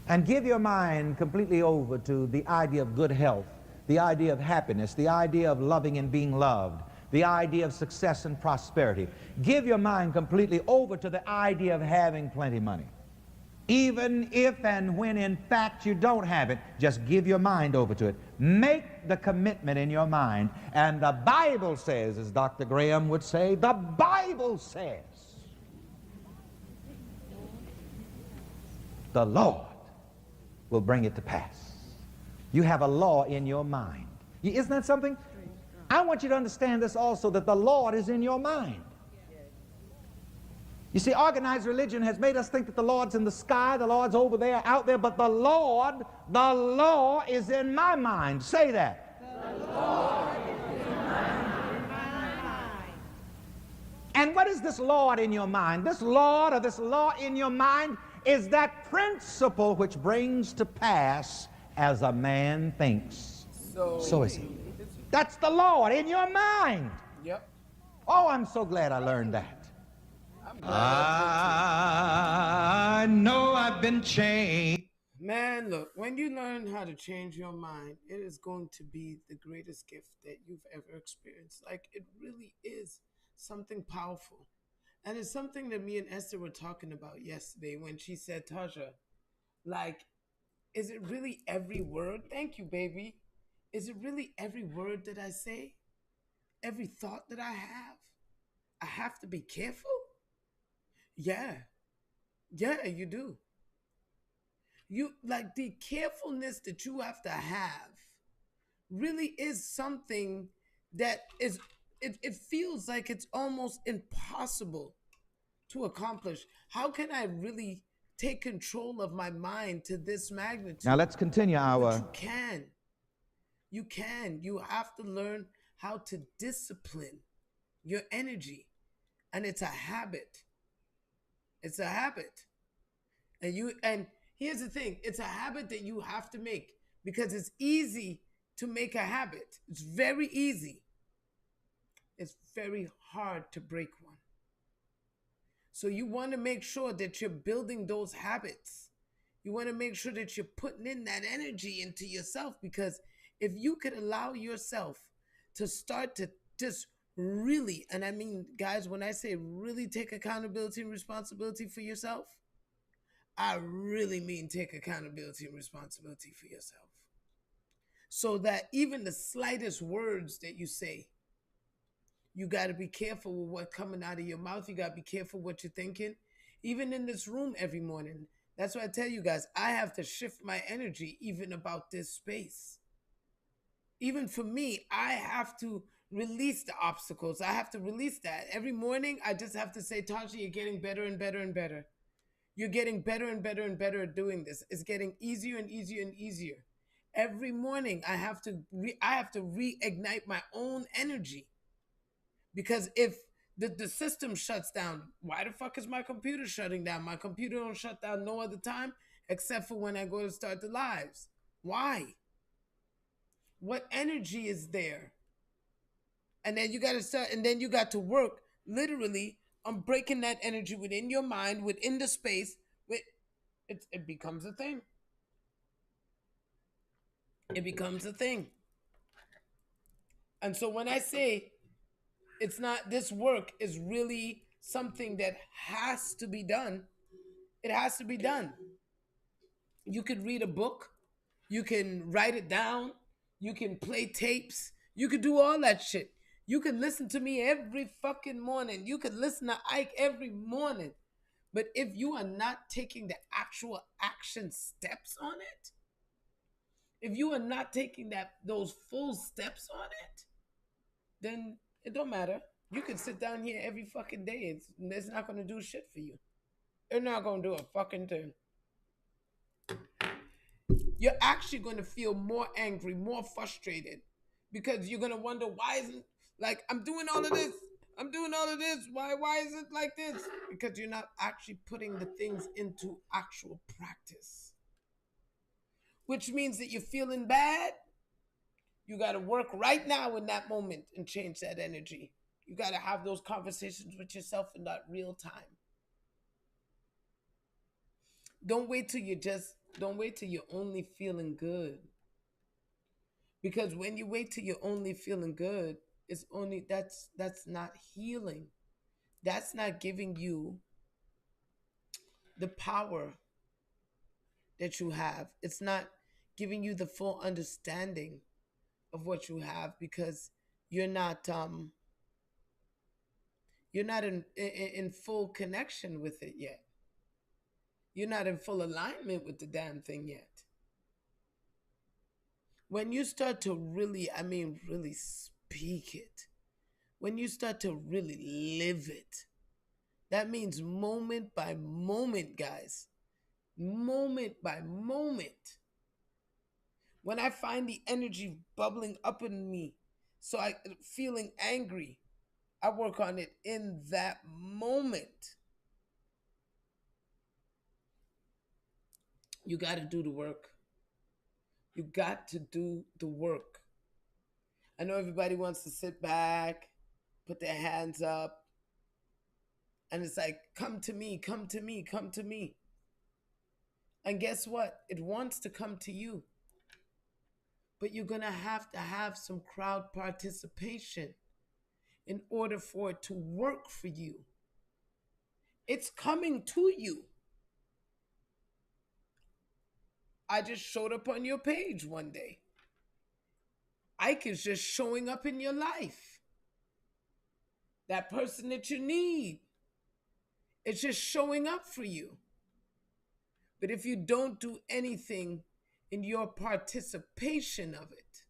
Speaker 3: And give your mind completely over to the idea of good health, the idea of happiness, the idea of loving and being loved, the idea of success and prosperity. Give your mind completely over to the idea of having plenty of money. Even if and when in fact you don't have it, just give your mind over to it. Make the commitment in your mind. And the Bible says, as Dr. Graham would say, the Bible says, the Lord will bring it to pass. You have a law in your mind. Isn't that something? I want you to understand this also, that the Lord is in your mind. You see, organized religion has made us think that the Lord's in the sky, the Lord's over there, out there, but the Lord, the law is in my mind. Say that. The Lord is in my mind. And what is this Lord in your mind? This Lord or this law in your mind is that principle which brings to pass as a man thinks. So is he. That's the Lord in your mind.
Speaker 2: Yep.
Speaker 3: Oh, I'm so glad I learned that. I know I've been changed.
Speaker 2: Man, look, when you learn how to change your mind, it is going to be the greatest gift that you've ever experienced. Like, it really is something powerful. And it's something that me and Esther were talking about yesterday when she said, Tasha, like, is it really every word? Thank you, baby. Is it really every word that I say? Every thought that I have? I have to be careful? Yeah, you do. You like the carefulness that you have to have really is something that is, it feels like it's almost impossible to accomplish. How can I really take control of my mind to this magnitude.
Speaker 3: Now let's continue
Speaker 2: But
Speaker 3: our
Speaker 2: you can. You can. You have to learn how to discipline your energy. And it's a habit. It's a habit. And here's the thing, it's a habit that you have to make because it's easy to make a habit. It's very easy. It's very hard to break one. So you want to make sure that you're building those habits. You want to make sure that you're putting in that energy into yourself, because if you could allow yourself to start to just really, and I mean, guys, when I say really take accountability and responsibility for yourself, I really mean take accountability and responsibility for yourself. So that even the slightest words that you say, you got to be careful with what's coming out of your mouth. You got to be careful what you're thinking. Even in this room every morning. That's why I tell you guys, I have to shift my energy even about this space. Even for me, I have to release the obstacles. I have to release that. Every morning, I just have to say, Tasha, you're getting better and better and better. You're getting better and better and better at doing this. It's getting easier and easier and easier. Every morning, I have to reignite my own energy. Because if the system shuts down, why the fuck is my computer shutting down? My computer don't shut down no other time except for when I go to start the lives. Why? What energy is there? And then you got to start, and then you got to work literally on breaking that energy within your mind, within the space. It becomes a thing. It becomes a thing. And so when I say it's not, this work is really something that has to be done, it has to be done. You could read a book, you can write it down, you can play tapes, you could do all that shit. You can listen to me every fucking morning. You could listen to Ike every morning. But if you are not taking the actual action steps on it, if you are not taking those full steps on it, then it don't matter. You can sit down here every fucking day. It's not going to do shit for you. It's not going to do a fucking thing. You're actually going to feel more angry, more frustrated, because you're going to wonder, why isn't, like, I'm doing all of this. I'm doing all of this. Why is it like this? Because you're not actually putting the things into actual practice. Which means that you're feeling bad. You got to work right now in that moment and change that energy. You got to have those conversations with yourself in that real time. Don't wait till you're only feeling good. Because when you wait till you're only feeling good, that's not healing. That's not giving you the power that you have. It's not giving you the full understanding of what you have, because you're not in full connection with it yet. You're not in full alignment with the damn thing yet. When you start to really, I mean, really speak it, when you start to really live it, that means moment by moment, guys. Moment by moment. When I find the energy bubbling up in me, so I feeling angry, I work on it in that moment. You got to do the work. You got to do the work. I know everybody wants to sit back, put their hands up, and it's like, come to me, come to me, come to me. And guess what? It wants to come to you. But you're going to have some crowd participation in order for it to work for you. It's coming to you. I just showed up on your page one day. Ike is just showing up in your life. That person that you need. It's just showing up for you. But if you don't do anything in your participation of it,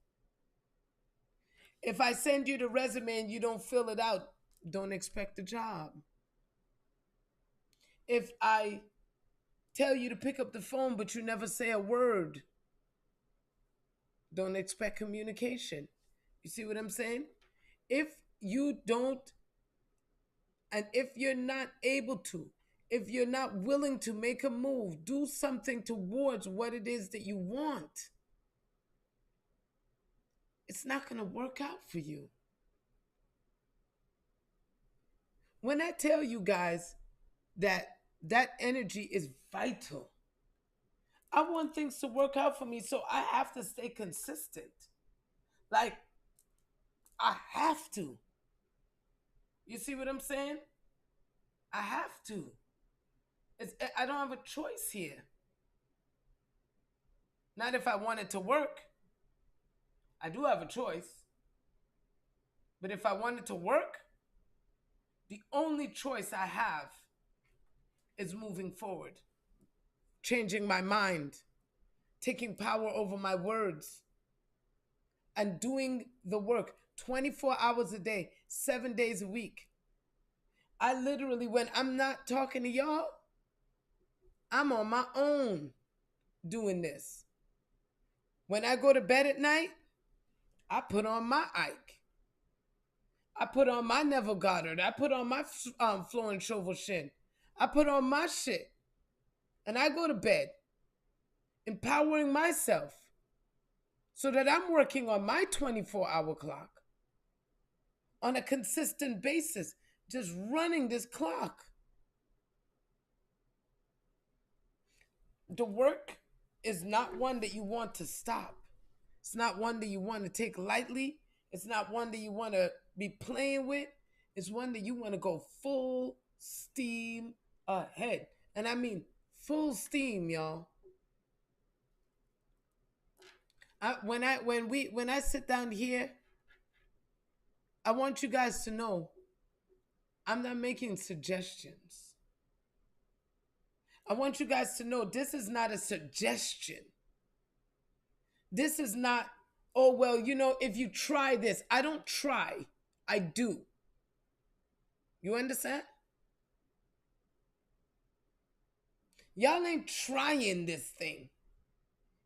Speaker 2: if I send you the resume and you don't fill it out, don't expect the job. If I tell you to pick up the phone, but you never say a word. Don't expect communication. You see what I'm saying? If you don't, and if you're not able to, if you're not willing to make a move, do something towards what it is that you want, it's not going to work out for you. When I tell you guys that that energy is vital, I want things to work out for me, so I have to stay consistent. Like, I have to. You see what I'm saying? I have to. I don't have a choice here. Not if I want it to work. I do have a choice. But if I want it to work, the only choice I have is moving forward, changing my mind, taking power over my words, and doing the work 24 hours a day, 7 days a week. I literally, when I'm not talking to y'all, I'm on my own doing this. When I go to bed at night, I put on my Ike. I put on my Neville Goddard. I put on my Florence Shovel Shin. I put on my shit. And I go to bed empowering myself so that I'm working on my 24-hour clock on a consistent basis, just running this clock. The work is not one that you want to stop. It's not one that you want to take lightly. It's not one that you want to be playing with. It's one that you want to go full steam ahead. And I mean full steam, y'all. When I sit down here, I want you guys to know I'm not making suggestions. I want you guys to know this is not a suggestion. This is not, oh, well, if you try this. I don't try. I do. You understand? Y'all ain't trying this thing.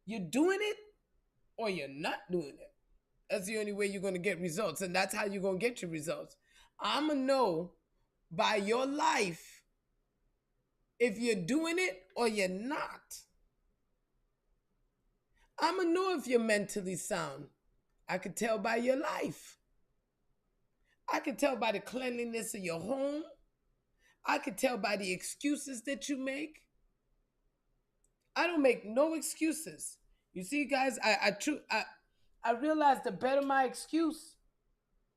Speaker 2: You're doing it or you're not doing it. That's the only way you're going to get results. And that's how you're going to get your results. I'm going to know by your life if you're doing it or you're not. I'm going to know if you're mentally sound. I could tell by your life. I could tell by the cleanliness of your home. I could tell by the excuses that you make. I don't make no excuses. You see, guys, I realize the better my excuse,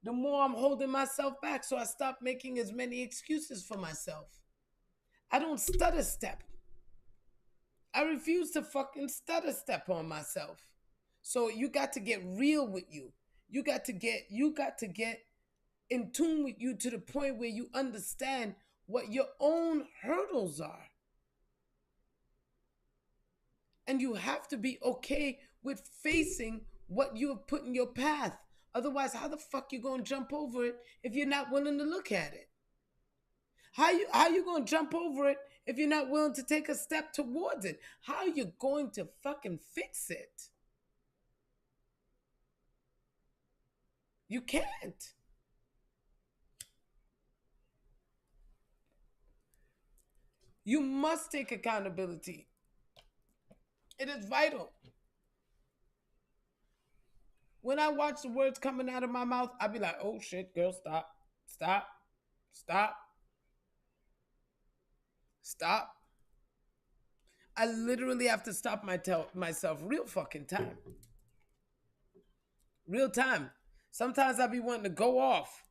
Speaker 2: the more I'm holding myself back. So I stop making as many excuses for myself. I don't stutter step. I refuse to fucking stutter step on myself. So you got to get real with you. You got to get in tune with you to the point where you understand what your own hurdles are. And you have to be okay with facing what you have put in your path. Otherwise, how the fuck you gonna jump over it if you're not willing to look at it? How you gonna jump over it if you're not willing to take a step towards it? How are you going to fucking fix it? You can't. You must take accountability. It is vital. When I watch the words coming out of my mouth, I be like, oh shit, girl, stop, stop, stop, stop. I literally have to stop myself real fucking time. Real time. Sometimes I be wanting to go off.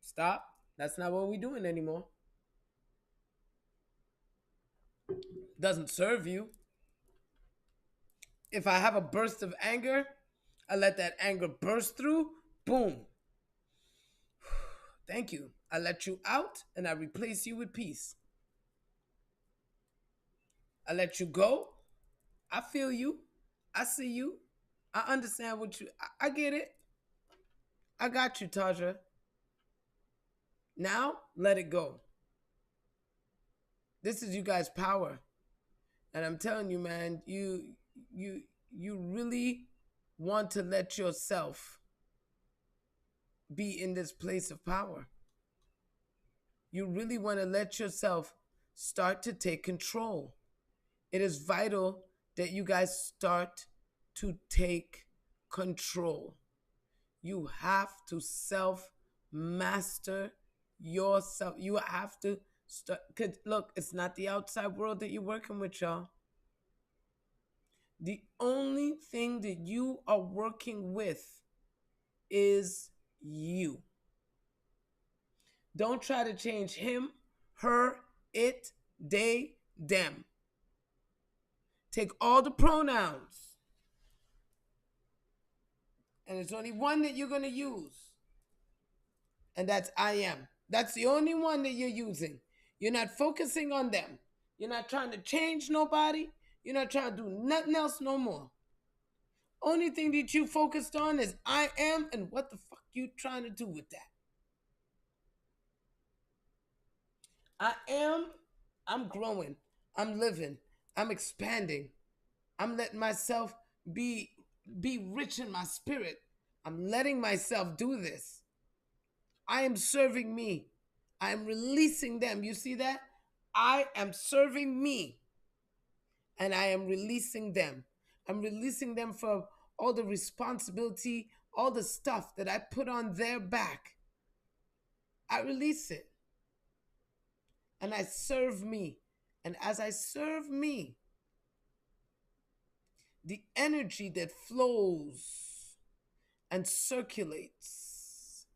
Speaker 2: Stop. That's not what we doing anymore. Doesn't serve you. If I have a burst of anger, I let that anger burst through. Boom. Thank you. I let you out and I replace you with peace. I let you go. I feel you. I see you. I understand what I get it. I got you, Taja. Now, let it go. This is you guys' power. And I'm telling you, man, you really want to let yourself be in this place of power. You really want to let yourself start to take control. It is vital that you guys start to take control. You have to self master yourself. You have to start. Cause look, it's not the outside world that you're working with, y'all. The only thing that you are working with is you. Don't try to change him, her, it, they, them. Take all the pronouns. And there's only one that you're going to use. And that's I am. That's the only one that you're using. You're not focusing on them. You're not trying to change nobody. You're not trying to do nothing else no more. Only thing that you focused on is I am, and what the fuck you trying to do with that? I am, I'm growing, I'm living, I'm expanding. I'm letting myself be rich in my spirit. I'm letting myself do this. I am serving me. I am releasing them. You see that? I am serving me. And I am releasing them. I'm releasing them from all the responsibility, all the stuff that I put on their back. I release it. And I serve me. And as I serve me, the energy that flows and circulates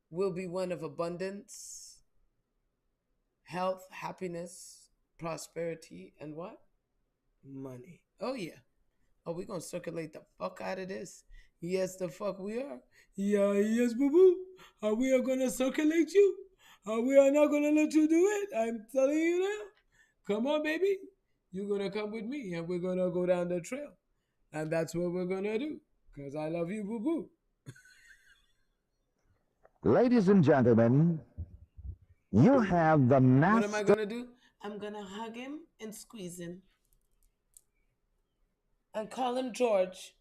Speaker 2: will be one of abundance, health, happiness, prosperity, and what? Money. Oh, yeah. Oh, we're going to circulate the fuck out of this. Yes, the fuck we are. Yeah, yes, boo-boo. We are going to circulate you. We are not going to let you do it. I'm telling you now. Come on, baby. You're going to come with me, and we're going to go down the trail. And that's what we're going to do. Because I love you, boo-boo.
Speaker 5: Ladies and gentlemen, you have the master.
Speaker 2: What am I going to do? I'm going to hug him and squeeze him. And call him George.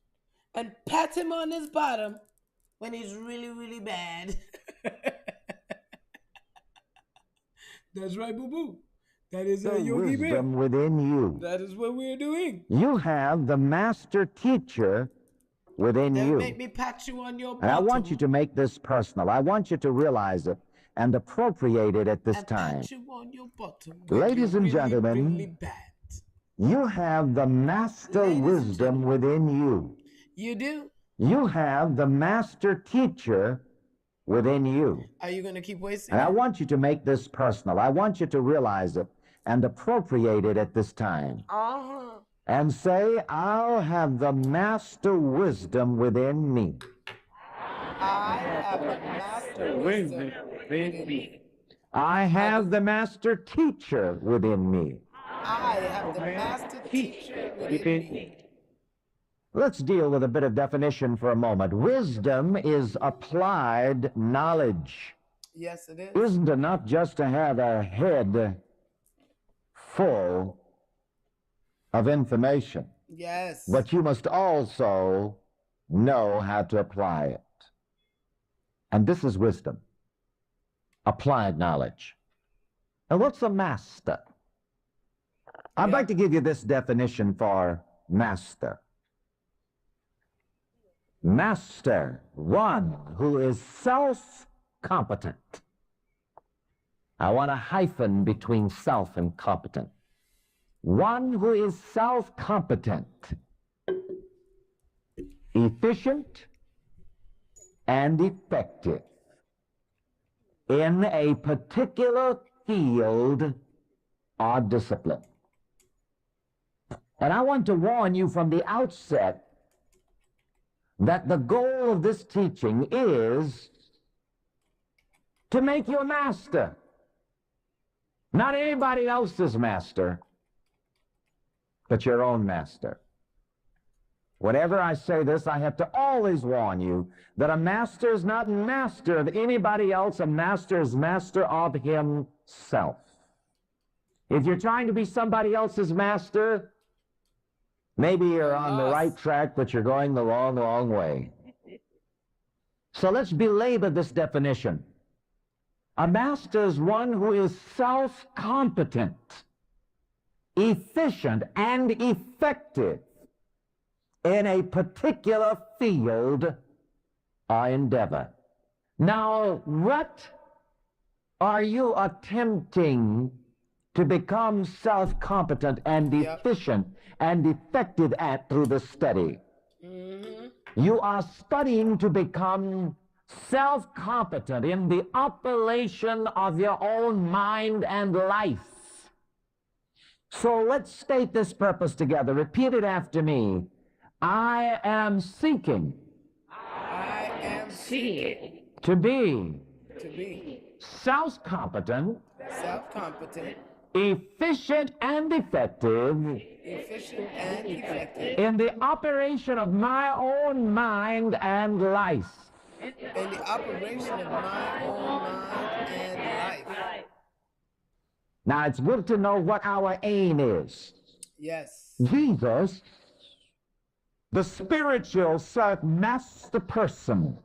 Speaker 2: And pat him on his bottom when he's really, really bad. That's right, boo-boo. That is a
Speaker 5: the
Speaker 2: Yogi Bear.
Speaker 5: wisdom within you.
Speaker 2: That is what we're doing.
Speaker 5: You have the master teacher within
Speaker 2: They
Speaker 5: you.
Speaker 2: make me pat you on your bottom.
Speaker 5: And I want you to make this personal. I want you to realize it and appropriate it at this
Speaker 2: and
Speaker 5: time.
Speaker 2: pat you on your bottom
Speaker 5: Ladies and
Speaker 2: really,
Speaker 5: gentlemen,
Speaker 2: really bad.
Speaker 5: You have the master wisdom within you.
Speaker 2: You do?
Speaker 5: You have the master teacher within you.
Speaker 2: Are you going to keep wasting
Speaker 5: And I
Speaker 2: it?
Speaker 5: want you to make this personal. I want you to realize it and appropriate it at this time.
Speaker 2: Uh-huh.
Speaker 5: And say, I'll have the master wisdom within me.
Speaker 2: I have the master wisdom within me.
Speaker 5: I have the master teacher within me.
Speaker 2: I have the master teacher within me.
Speaker 5: Let's deal with a bit of definition for a moment. Wisdom is applied knowledge.
Speaker 2: Yes, it is.
Speaker 5: Isn't enough just to have a head full of information.
Speaker 2: Yes.
Speaker 5: But you must also know how to apply it. And this is wisdom. Applied knowledge. And what's a master? I'd like to give you this definition for master. Master, one who is self-competent. I want a hyphen between self and competent. One who is self-competent, efficient, and effective in a particular field or discipline. And I want to warn you from the outset that the goal of this teaching is to make you a master. Not anybody else's master, but your own master. Whenever I say this, I have to always warn you that a master is not master of anybody else. A master is master of himself. If you're trying to be somebody else's master, Maybe you're on the
Speaker 2: Lost.
Speaker 5: right track, but you're going the wrong way. So let's belabor this definition. A master is one who is self-competent, efficient, and effective in a particular field or endeavor. Now, what are you attempting to become self-competent and efficient and effective at through this study? You are studying to become self-competent in the operation of your own mind and life. So let's state this purpose together. Repeat it after me. I am seeking.
Speaker 2: I am seeking
Speaker 5: To be
Speaker 2: to be
Speaker 5: self-competent,
Speaker 2: self-competent,
Speaker 5: efficient, and effective
Speaker 2: efficient, and effective
Speaker 5: in the operation of my own mind and life.
Speaker 2: in the operation of my own mind and life.
Speaker 5: Now, it's good to know what our aim is.
Speaker 2: Yes.
Speaker 5: Jesus, the spiritual self-master person,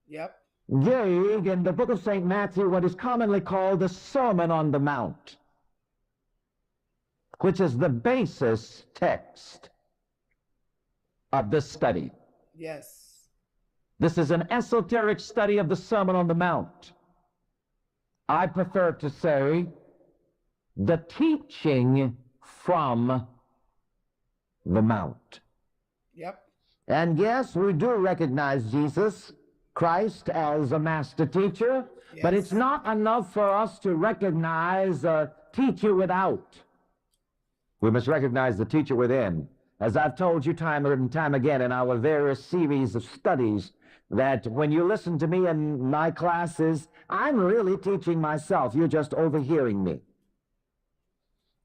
Speaker 2: Yep.
Speaker 5: gave in the book of St. Matthew what is commonly called the Sermon on the Mount, which is the basis text of this study.
Speaker 2: Yes.
Speaker 5: This is an esoteric study of the Sermon on the Mount. I prefer to say the teaching from the Mount.
Speaker 2: Yep.
Speaker 5: And yes, we do recognize Jesus Christ as a master teacher, but it's not enough for us to recognize a teacher without. We must recognize the teacher within. As I've told you time and time again in our various series of studies, that when you listen to me in my classes, I'm really teaching myself. You're just overhearing me.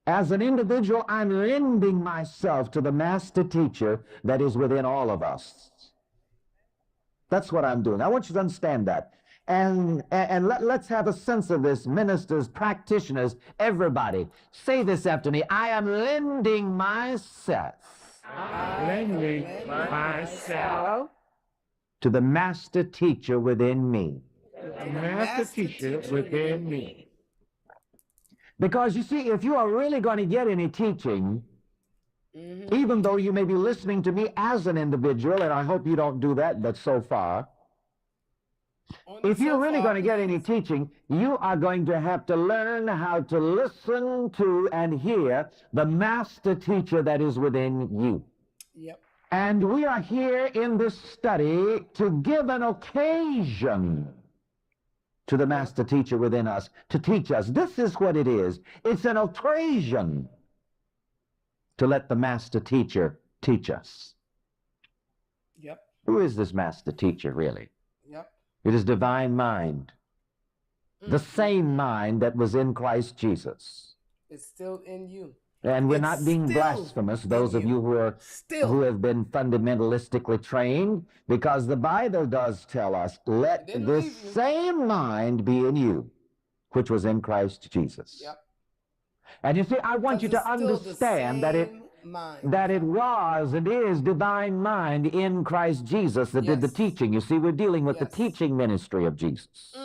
Speaker 5: As an individual, I'm lending myself to the master teacher that is within all of us. That's what I'm doing. I want you to understand that. And let's have a sense of this, ministers, practitioners, everybody. Say this after me. I am lending myself.
Speaker 4: Lending myself
Speaker 5: To the master teacher within me.
Speaker 4: the master teacher within me.
Speaker 5: Because you see, if you are really going to get any teaching, even though you may be listening to me as an individual, and I hope you don't do that, but so far, if you're really going to get any teaching, you are going to have to learn how to listen to and hear the master teacher that is within you.
Speaker 2: Yep.
Speaker 5: And we are here in this study to give an occasion to the master teacher within us to teach us. This is what it is. It's an occasion to let the master teacher teach us.
Speaker 2: Yep.
Speaker 5: Who is this master teacher, really?
Speaker 2: Yep.
Speaker 5: It is divine mind. The same mind that was in Christ Jesus.
Speaker 2: It's still in you.
Speaker 5: And we're
Speaker 2: It's
Speaker 5: not being
Speaker 2: still
Speaker 5: blasphemous, those
Speaker 2: in
Speaker 5: of you who have been fundamentalistically trained, because the Bible does tell us, let
Speaker 2: Didn't
Speaker 5: this
Speaker 2: leave you.
Speaker 5: same mind be in you, which was in Christ Jesus.
Speaker 2: Yep.
Speaker 5: And you see, I want you to
Speaker 2: It's still the
Speaker 5: understand that
Speaker 2: same mind.
Speaker 5: it was and is divine mind in Christ Jesus that did the
Speaker 2: Yes.
Speaker 5: teaching. You see, we're dealing with the
Speaker 2: Yes.
Speaker 5: teaching ministry of Jesus.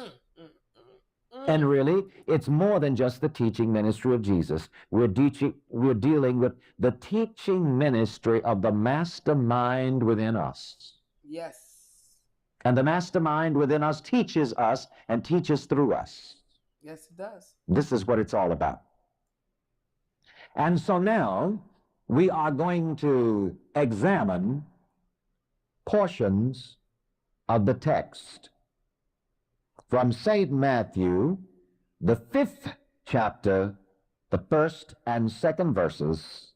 Speaker 5: And really, it's more than just the teaching ministry of Jesus. We're dealing with the teaching ministry of the mastermind within us.
Speaker 2: Yes.
Speaker 5: And the mastermind within us teaches us and teaches through us.
Speaker 2: Yes, it does.
Speaker 5: This is what it's all about. And so now we are going to examine portions of the text from St. Matthew, the 5th chapter, the 1st and 2nd verses.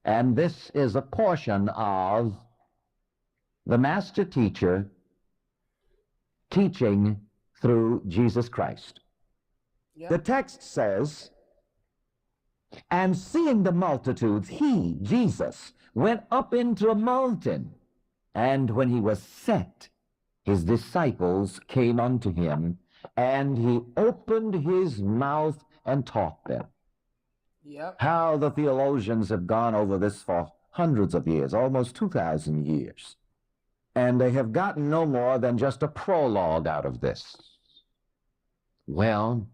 Speaker 5: And this is a portion of the master teacher teaching through Jesus Christ.
Speaker 2: Yep.
Speaker 5: The text says, and seeing the multitudes, he, Jesus, went up into a mountain, and when he was set, his disciples came unto him, and he opened his mouth and taught them.
Speaker 2: Yep.
Speaker 5: How the theologians have gone over this for hundreds of years, almost 2,000 years. And they have gotten no more than just a prologue out of this. Well,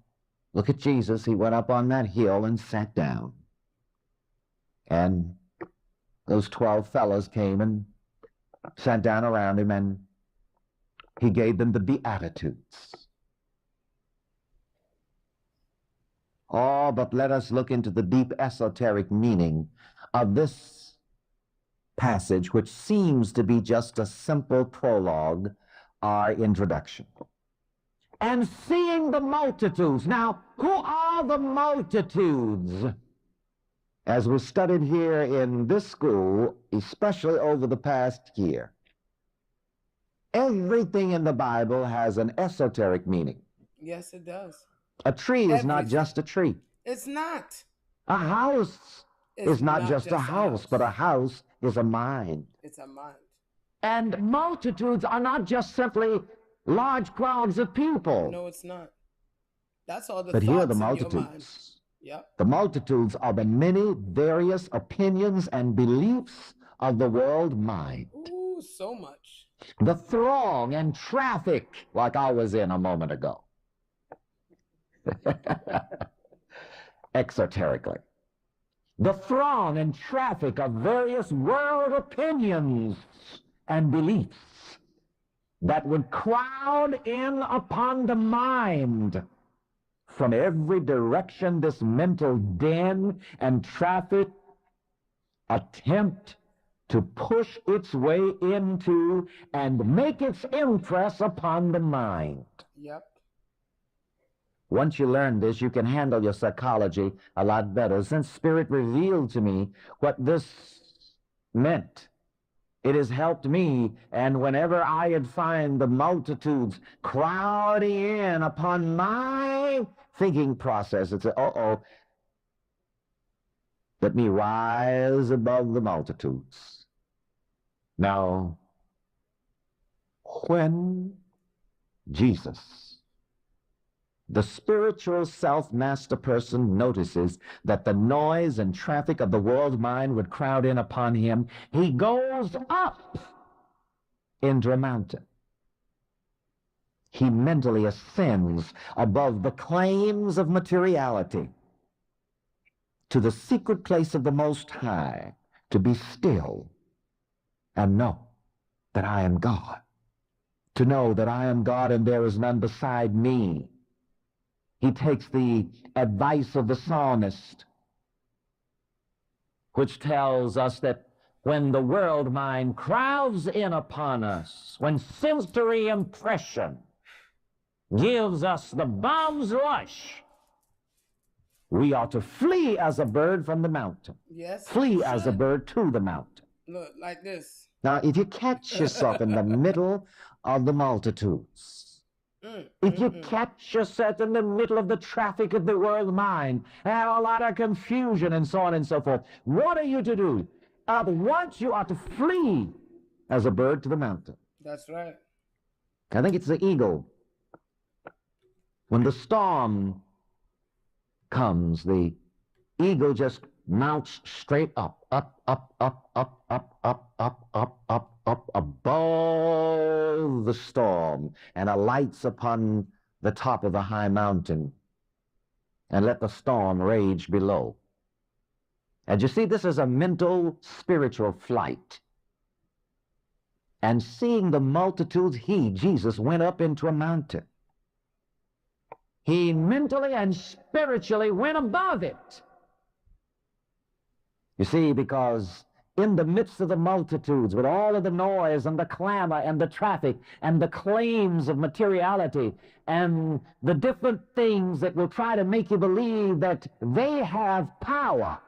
Speaker 5: look at Jesus. He went up on that hill and sat down. And those 12 fellows came and sat down around him, and he gave them the Beatitudes. Oh, but let us look into the deep esoteric meaning of this passage, which seems to be just a simple prologue or introduction. And seeing the multitudes. Now, who are the multitudes? As we studied here in this school, especially over the past year, everything in the Bible has an esoteric meaning.
Speaker 2: Yes, it does.
Speaker 5: A tree is not
Speaker 2: Everything.
Speaker 5: just a tree.
Speaker 2: It's not.
Speaker 5: A house
Speaker 2: It's
Speaker 5: is not just a house, but a house is a mind.
Speaker 2: It's a mind.
Speaker 5: And multitudes are not just simply large crowds of people.
Speaker 2: No, it's not. That's all the
Speaker 5: But
Speaker 2: thoughts
Speaker 5: here are the
Speaker 2: in your mind.
Speaker 5: multitudes.
Speaker 2: Yep.
Speaker 5: The multitudes are the many various opinions and beliefs of the world mind.
Speaker 2: Ooh, so much.
Speaker 5: The throng and traffic, like I was in a moment ago. Exoterically. The throng and traffic of various world opinions and beliefs that would crowd in upon the mind from every direction. This mental den and traffic attempt to push its way into and make its impress upon the mind.
Speaker 2: Yep.
Speaker 5: Once you learn this, you can handle your psychology a lot better. Since Spirit revealed to me what this meant, it has helped me. And whenever I'd find the multitudes crowding in upon my thinking process, it's let me rise above the multitudes. Now, when Jesus, the spiritual self-master person, notices that the noise and traffic of the world mind would crowd in upon him, he goes up into a mountain. He mentally ascends above the claims of materiality to the secret place of the Most High, to be still and know that I am God. To know that I am God and there is none beside me. He takes the advice of the psalmist, which tells us that when the world mind crowds in upon us, when sensory impression gives us the bomb's rush, we are to flee as a bird from the mountain.
Speaker 2: Yes.
Speaker 5: Flee as a bird to the mountain.
Speaker 2: Look, like this.
Speaker 5: Now, if you catch yourself in the middle of the multitudes, if you catch yourself in the middle of the traffic of the world mind, and a lot of confusion and so on and so forth, what are you to do? At once you are to flee as a bird to the mountain.
Speaker 2: That's right.
Speaker 5: I think it's the eagle. When the storm comes, the eagle just mounts straight up above the storm, and alights upon the top of the high mountain, and let the storm rage below. And you see, this is a mental, spiritual flight. And seeing the multitudes, Jesus, went up into a mountain. He mentally and spiritually went above it. You see, because in the midst of the multitudes, with all of the noise and the clamor and the traffic and the claims of materiality and the different things that will try to make you believe that they have power,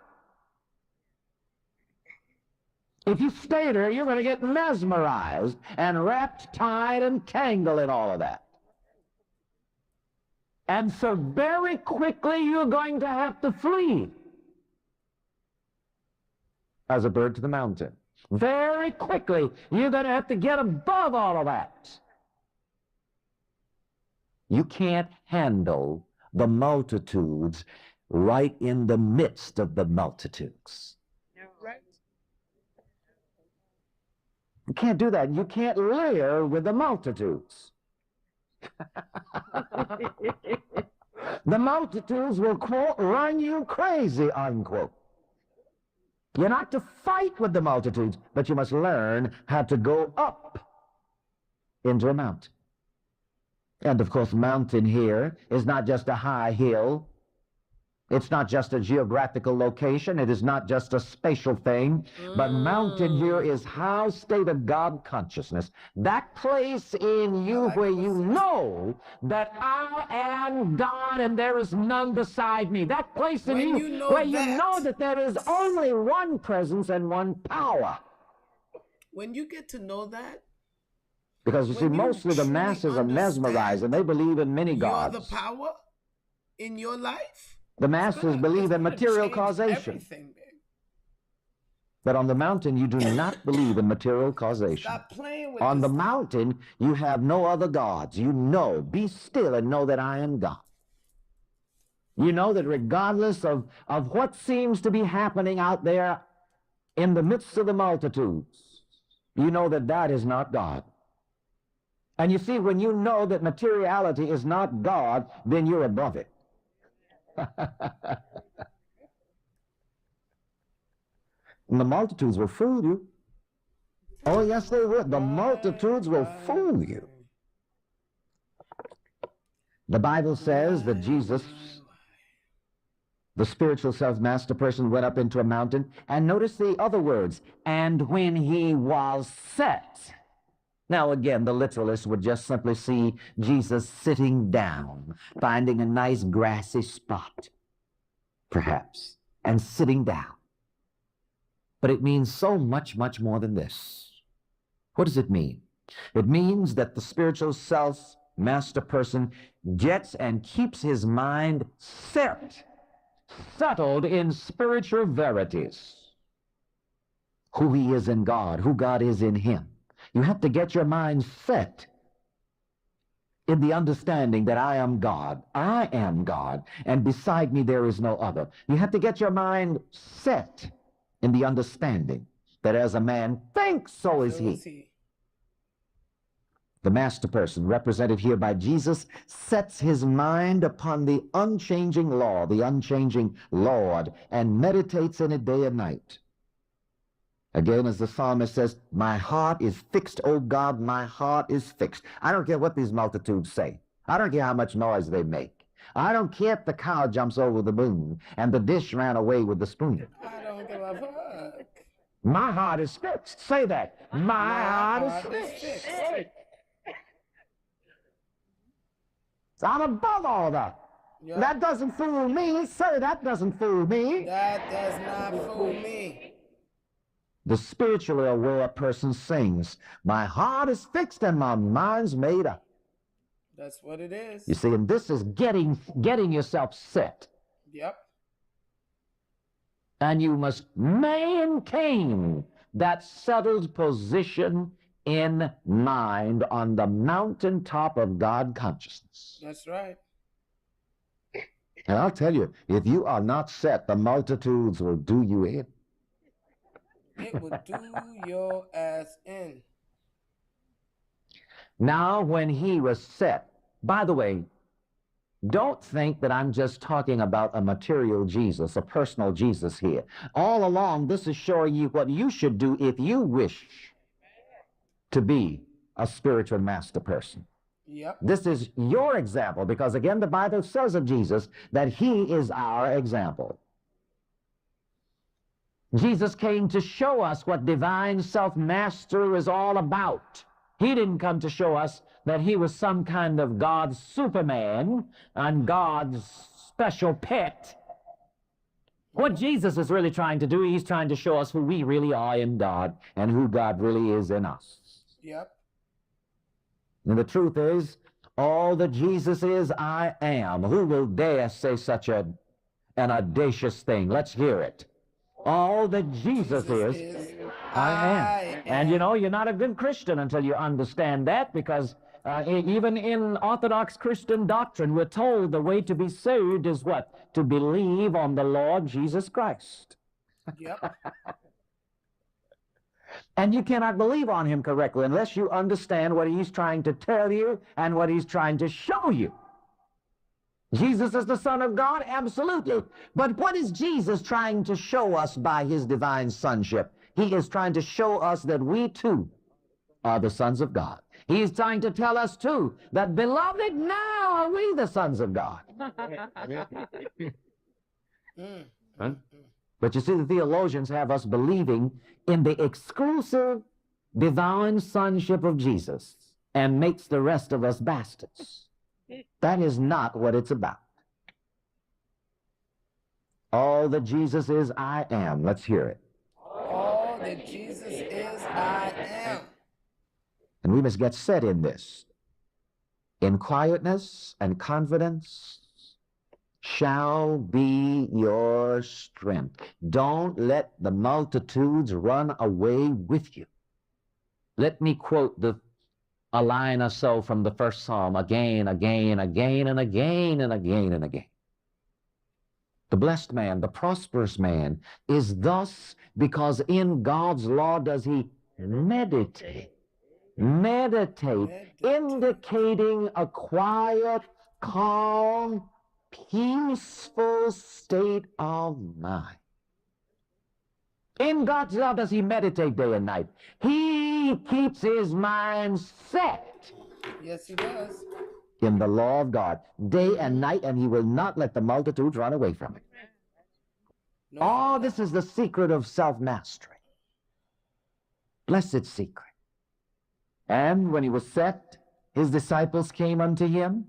Speaker 5: if you stay there, you're going to get mesmerized and wrapped, tied, and tangled in all of that. And so very quickly you're going to have to flee as a bird to the mountain. Very quickly you're going to have to get above all of that. You can't handle the multitudes right in the midst of the multitudes.
Speaker 2: Right.
Speaker 5: You can't do that. You can't layer with the multitudes. The multitudes will, quote, run you crazy, unquote. You're not to fight with the multitudes, but you must learn how to go up into a mountain. And of course, mountain here is not just a high hill. It's not just a geographical location. It is not just a spatial thing. But mountain here is how state of God consciousness. That place in you where you know that I am God and there is none beside me. That place in you where you know that there is only one presence and one power.
Speaker 2: When you get to know that,
Speaker 5: because you see, mostly the masses are mesmerized and they believe in many gods.
Speaker 2: You're the power in your life.
Speaker 5: The masses believe in material causation. But on the mountain, you do not believe in material causation.
Speaker 2: Stop playing with
Speaker 5: on the
Speaker 2: stuff.
Speaker 5: mountain, you have no other gods. You know, be still and know that I am God. You know that regardless of what seems to be happening out there in the midst of the multitudes, you know that that is not God. And you see, when you know that materiality is not God, then you're above it. And the multitudes will fool you. Oh, yes, they would. The multitudes will fool you. The Bible says that Jesus, the spiritual self-master person, went up into a mountain. And notice the other words, and when he was set. Now, again, the literalist would just simply see Jesus sitting down, finding a nice grassy spot, perhaps, and sitting down. But it means so much, much more than this. What does it mean? It means that the spiritual self-master person gets and keeps his mind settled in spiritual verities. Who he is in God, who God is in him. You have to get your mind set in the understanding that I am God, and beside me there is no other. You have to get your mind set in the understanding that as a man thinks, so is he. The master person, represented here by Jesus, sets his mind upon the unchanging law, the unchanging Lord, and meditates in it day and night. Again, as the psalmist says, my heart is fixed, O God, my heart is fixed. I don't care what these multitudes say. I don't care how much noise they make. I don't care if the cow jumps over the moon and the dish ran away with the spoon.
Speaker 2: I don't give a fuck.
Speaker 5: My heart is fixed. Say that. My heart is fixed. I'm above all that. Yep. That doesn't fool me. Sir, that doesn't fool me.
Speaker 2: That does not fool me.
Speaker 5: The spiritually aware person sings, my heart is fixed and my mind's made up.
Speaker 2: That's what it is.
Speaker 5: You see, and this is getting yourself set.
Speaker 2: Yep.
Speaker 5: And you must maintain that settled position in mind on the mountaintop of God consciousness.
Speaker 2: That's right.
Speaker 5: And I'll tell you, if you are not set, the multitudes will do you in.
Speaker 2: It will do your ass in.
Speaker 5: Now, when he was set, by the way, don't think that I'm just talking about a material Jesus, a personal Jesus here. All along, this is showing you what you should do if you wish to be a spiritual master person.
Speaker 2: Yep.
Speaker 5: This is your example, because again, the Bible says of Jesus that he is our example. Jesus came to show us what divine self-mastery is all about. He didn't come to show us that he was some kind of God's Superman and God's special pet. What Jesus is really trying to do, he's trying to show us who we really are in God and who God really is in us.
Speaker 2: Yep.
Speaker 5: And the truth is, all that Jesus is, I am. Who will dare say such an audacious thing? Let's hear it. All that Jesus is, I am. And you know, you're not a good Christian until you understand that, because Even in Orthodox Christian doctrine, we're told the way to be saved is what? To believe on the Lord Jesus Christ.
Speaker 2: Yep.
Speaker 5: And you cannot believe on him correctly unless you understand what he's trying to tell you and what he's trying to show you. Jesus is the Son of God? Absolutely. But what is Jesus trying to show us by his divine sonship? He is trying to show us that we too are the sons of God. He is trying to tell us too that, beloved, now are we the sons of God. Huh? But you see, the theologians have us believing in the exclusive divine sonship of Jesus and makes the rest of us bastards. That is not what it's about. All that Jesus is, I am. Let's hear it.
Speaker 2: All that Jesus is, I am.
Speaker 5: And we must get set in this. In quietness and confidence shall be your strength. Don't let the multitudes run away with you. Let me quote a line or so from the first Psalm again, again, again, and again, and again, and again. The blessed man, the prosperous man, is thus because in God's law does he meditate. Meditate, indicating a quiet, calm, peaceful state of mind. In God's law does he meditate day and night. He keeps his mind set.
Speaker 2: Yes, he does.
Speaker 5: In the law of God, day and night, and he will not let the multitudes run away from it.
Speaker 2: No.
Speaker 5: Oh, this is the secret of self-mastery. Blessed secret. And when he was set, his disciples came unto him.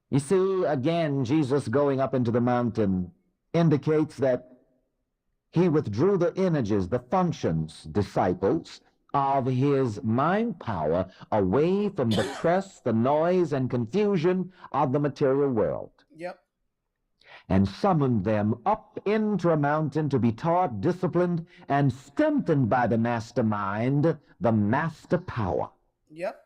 Speaker 5: You see, again, Jesus going up into the mountain indicates that he withdrew the images, the functions, disciples, of his mind power away from the press, the noise, and confusion of the material world.
Speaker 2: Yep.
Speaker 5: And summoned them up into a mountain to be taught, disciplined, and strengthened by the mastermind, the master power.
Speaker 2: Yep.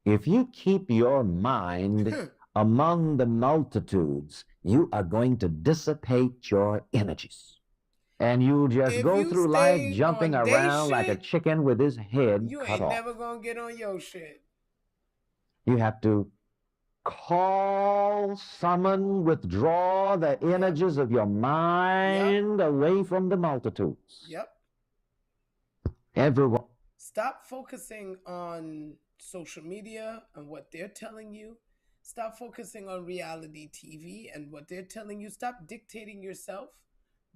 Speaker 5: If you keep your mind among the multitudes, you are going to dissipate your energies. And you just go through life jumping around like a chicken with his head
Speaker 2: you
Speaker 5: cut
Speaker 2: ain't
Speaker 5: off.
Speaker 2: never gonna get on your shit.
Speaker 5: You have to call, summon, withdraw the energies of your mind away from the multitudes.
Speaker 2: Yep.
Speaker 5: Everyone.
Speaker 2: Stop focusing on social media and what they're telling you. Stop focusing on reality TV and what they're telling you. Stop dictating yourself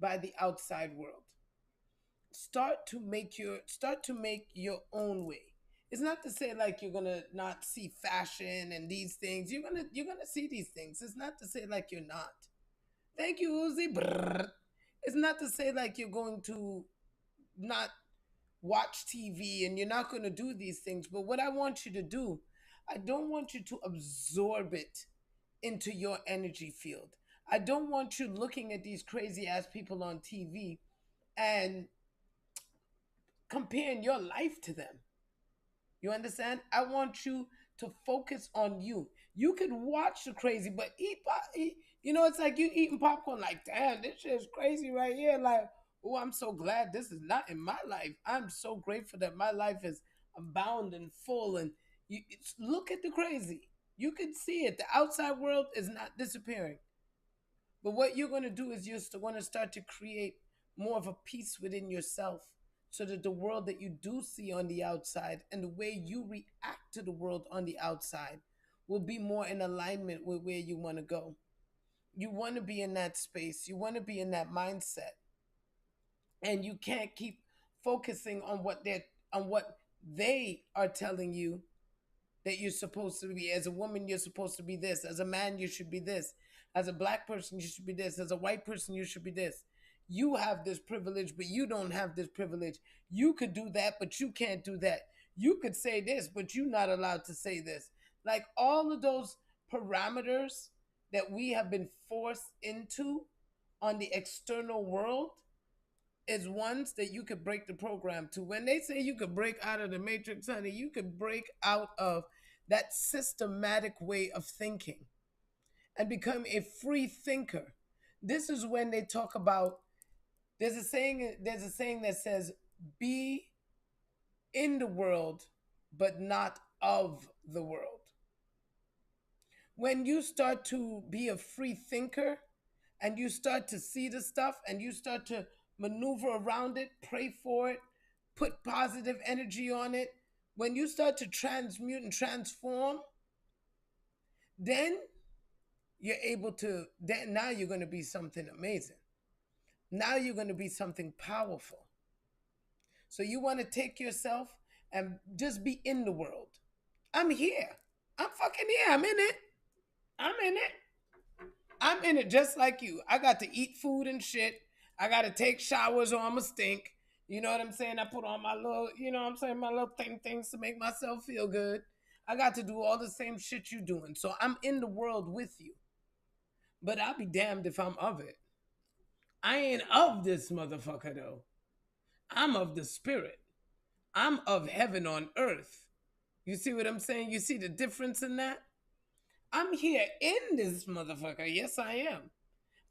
Speaker 2: by the outside world. Start to make your own way. It's not to say like you're gonna not see fashion and these things. You're gonna see these things. It's not to say like you're not. Thank you, Uzi. Brrr. It's not to say like you're going to not watch TV and you're not going to do these things. But what I want you to do, I don't want you to absorb it into your energy field. I don't want you looking at these crazy ass people on TV and comparing your life to them. You understand? I want you to focus on you. You could watch the crazy, but eat. You know, it's like you eating popcorn. Like, damn, this shit is crazy right here. Like, oh, I'm so glad this is not in my life. I'm so grateful that my life is abound and full. And look at the crazy. You can see it. The outside world is not disappearing. But what you're going to do is you're going to start to create more of a peace within yourself, so that the world that you do see on the outside and the way you react to the world on the outside will be more in alignment with where you want to go. You want to be in that space. You want to be in that mindset. And you can't keep focusing on what they are telling you that you're supposed to be. As a woman, you're supposed to be this. As a man, you should be this. As a black person, you should be this. As a white person, you should be this. You have this privilege, but you don't have this privilege. You could do that, but you can't do that. You could say this, but you're not allowed to say this. Like all of those parameters that we have been forced into on the external world is ones that you could break the program to. When they say you could break out of the matrix, honey, you could break out of that systematic way of thinking and become a free thinker. This is when they talk about there's a saying that says be in the world but not of the world. When you start to be a free thinker and you start to see the stuff and you start to maneuver around it, pray for it, put positive energy on it, when you start to transmute and transform, then you're able to, then now you're going to be something amazing. Now you're going to be something powerful. So you want to take yourself and just be in the world. I'm here. I'm fucking here. I'm in it. I'm in it. I'm in it just like you. I got to eat food and shit. I got to take showers or I'm a stink. You know what I'm saying? I put on my little, you know what I'm saying, my little things to make myself feel good. I got to do all the same shit you doing. So I'm in the world with you. But I'll be damned if I'm of it. I ain't of this motherfucker though. I'm of the spirit. I'm of heaven on earth. You see what I'm saying? You see the difference in that? I'm here in this motherfucker. Yes, I am.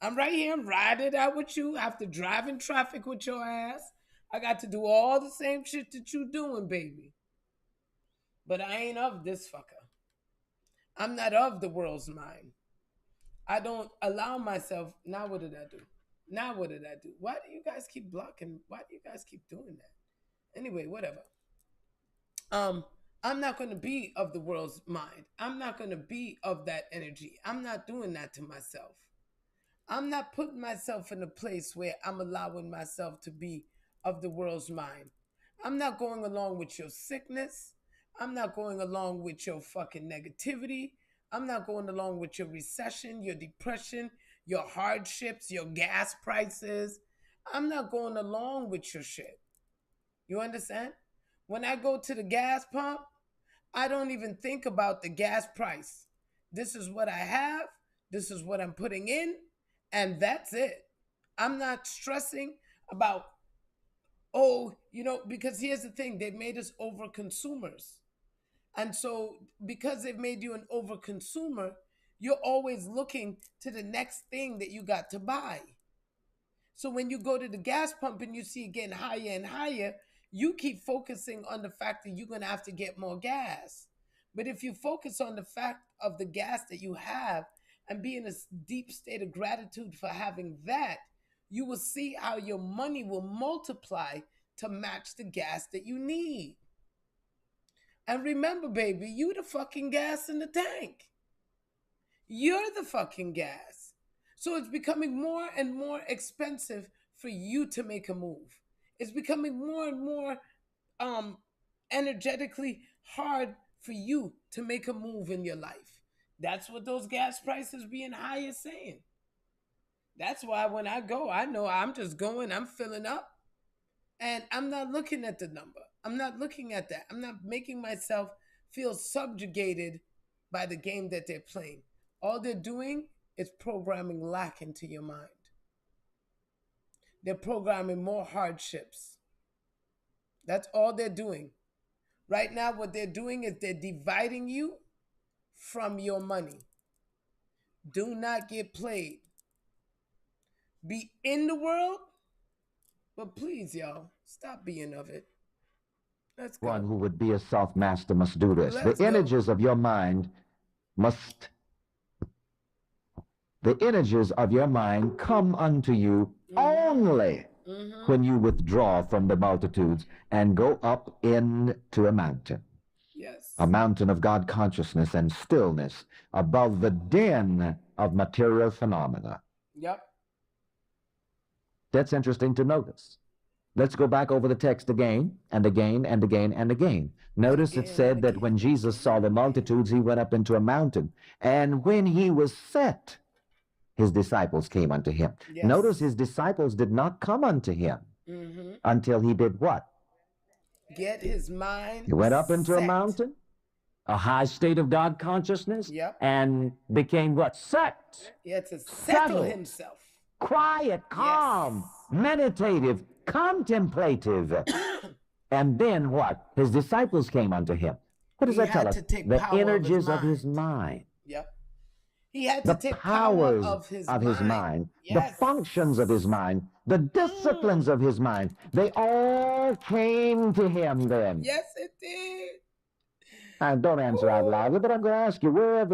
Speaker 2: I'm right here. I'm riding out with you. I have to drive in traffic with your ass. I got to do all the same shit that you doing, baby. But I ain't of this fucker. I'm not of the world's mind. I don't allow myself. Now what did I do? Now what did I do? Why do you guys keep blocking? Why do you guys keep doing that? Anyway, whatever. I'm not going to be of the world's mind. I'm not going to be of that energy. I'm not doing that to myself. I'm not putting myself in a place where I'm allowing myself to be of the world's mind. I'm not going along with your sickness. I'm not going along with your fucking negativity. I'm not going along with your recession, your depression, your hardships, your gas prices. I'm not going along with your shit. You understand? When I go to the gas pump, I don't even think about the gas price. This is what I have. This is what I'm putting in. And that's it. I'm not stressing about, because here's the thing. They've made us over consumers. And so because they've made you an over consumer, you're always looking to the next thing that you got to buy. So when you go to the gas pump and you see it getting higher and higher, you keep focusing on the fact that you're going to have to get more gas. But if you focus on the fact of the gas that you have and be in a deep state of gratitude for having that, you will see how your money will multiply to match the gas that you need. And remember, baby, you the fucking gas in the tank. You're the fucking gas. So it's becoming more and more expensive for you to make a move. It's becoming more and more energetically hard for you to make a move in your life. That's what those gas prices being high is saying. That's why when I go, I know I'm just going, I'm filling up, and I'm not looking at the number. I'm not looking at that. I'm not making myself feel subjugated by the game that they're playing. All they're doing is programming lack into your mind. They're programming more hardships. That's all they're doing. Right now, what they're doing is they're dividing you from your money. Do not get played. Be in the world, but please, y'all, stop being of it. Let's go.
Speaker 5: One who would be a self-master must do this.
Speaker 2: Let's
Speaker 5: The
Speaker 2: go.
Speaker 5: images of your mind come unto you only when you withdraw from the multitudes and go up into a mountain.
Speaker 2: Yes.
Speaker 5: A mountain of God consciousness and stillness above the din of material phenomena.
Speaker 2: Yep.
Speaker 5: That's interesting to notice. Let's go back over the text again and again and again and again. Notice it said that when Jesus saw the multitudes, he went up into a mountain. And when he was set, his disciples came unto him.
Speaker 2: Yes.
Speaker 5: Notice his disciples did not come unto him until he did what?
Speaker 2: Get his mind.
Speaker 5: He went up into a
Speaker 2: set.
Speaker 5: mountain, a high state of God consciousness,
Speaker 2: Yep.
Speaker 5: and became what? Set.
Speaker 2: He had to settle
Speaker 5: Settle.
Speaker 2: himself.
Speaker 5: Quiet, calm.
Speaker 2: Yes.
Speaker 5: meditative, contemplative. And then what? His disciples came unto him. What does that tell us? The energies of his mind.
Speaker 2: Yep. He had to
Speaker 5: The
Speaker 2: take
Speaker 5: powers
Speaker 2: power of his
Speaker 5: mind,
Speaker 2: Yes.
Speaker 5: the functions of his mind, the disciplines of his mind, they all came to him then.
Speaker 2: Yes, it did.
Speaker 5: And don't answer out loud, but I'm going to ask you, where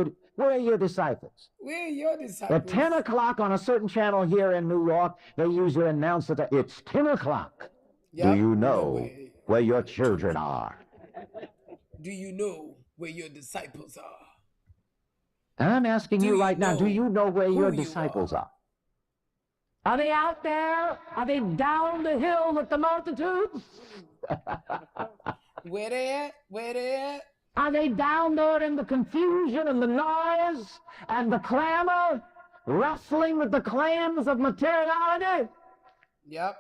Speaker 5: are your disciples?
Speaker 2: Where are your disciples?
Speaker 5: At 10 o'clock on a certain channel here in New York, they usually announce that it's 10 o'clock.
Speaker 2: Yep.
Speaker 5: Do you
Speaker 2: No
Speaker 5: know
Speaker 2: way.
Speaker 5: where your children are?
Speaker 2: Do you know where your disciples are?
Speaker 5: I'm asking
Speaker 2: Do
Speaker 5: you
Speaker 2: you
Speaker 5: right now, do
Speaker 2: know
Speaker 5: you know where
Speaker 2: who
Speaker 5: your
Speaker 2: you
Speaker 5: disciples
Speaker 2: are?
Speaker 5: are? Are they out there? Are they down the hill with the multitudes?
Speaker 2: Where they at? Where they at?
Speaker 5: Are they down there in the confusion and the noise and the clamor, wrestling with the claims of materiality?
Speaker 2: Yep.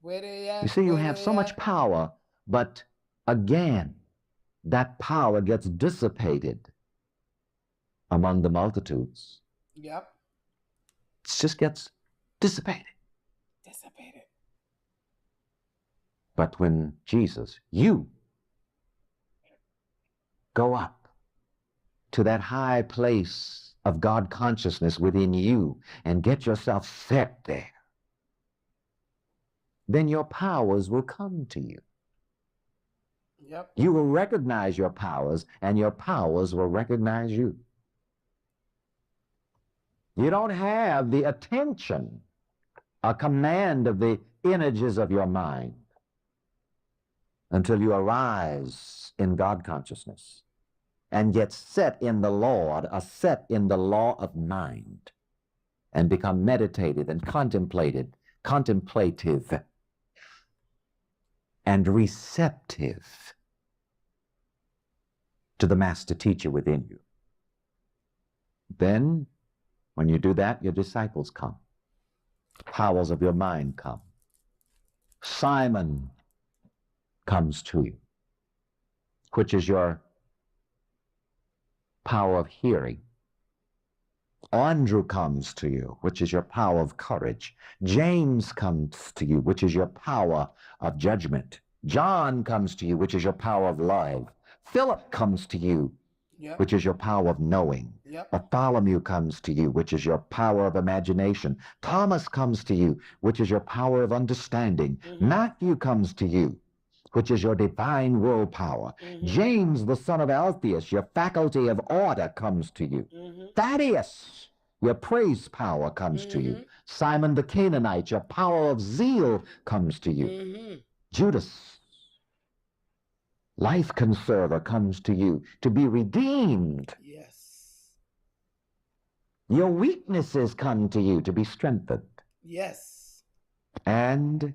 Speaker 2: Where they at?
Speaker 5: You see, you
Speaker 2: Where
Speaker 5: have
Speaker 2: they
Speaker 5: so much
Speaker 2: at?
Speaker 5: power, but again, that power gets dissipated among the multitudes.
Speaker 2: Yep.
Speaker 5: It just gets dissipated.
Speaker 2: Dissipated.
Speaker 5: But when Jesus, you, go up to that high place of God consciousness within you and get yourself set there, then your powers will come to you.
Speaker 2: Yep.
Speaker 5: You will recognize your powers, and your powers will recognize you. You don't have the attention, a command of the energies of your mind until you arise in God consciousness and get set in the Lord, are set in the law of mind, and become meditative and contemplative and receptive to the master teacher within you. Then, when you do that, your disciples come. Powers of your mind come. Simon comes to you, which is your power of hearing. Andrew comes to you, which is your power of courage. James comes to you, which is your power of judgment. John comes to you, which is your power of love. Philip comes to you,
Speaker 2: Yep.
Speaker 5: which is your power of knowing.
Speaker 2: Yep.
Speaker 5: Bartholomew comes to you, which is your power of imagination. Thomas comes to you, which is your power of understanding. Matthew comes to you, which is your divine willpower. James, the son of Alphaeus, your faculty of order comes to you. Thaddeus, your praise power comes to you. Simon the Canaanite, your power of zeal comes to you. Judas, life conserver, comes to you to be redeemed.
Speaker 2: Yes.
Speaker 5: Your weaknesses come to you to be strengthened.
Speaker 2: Yes.
Speaker 5: And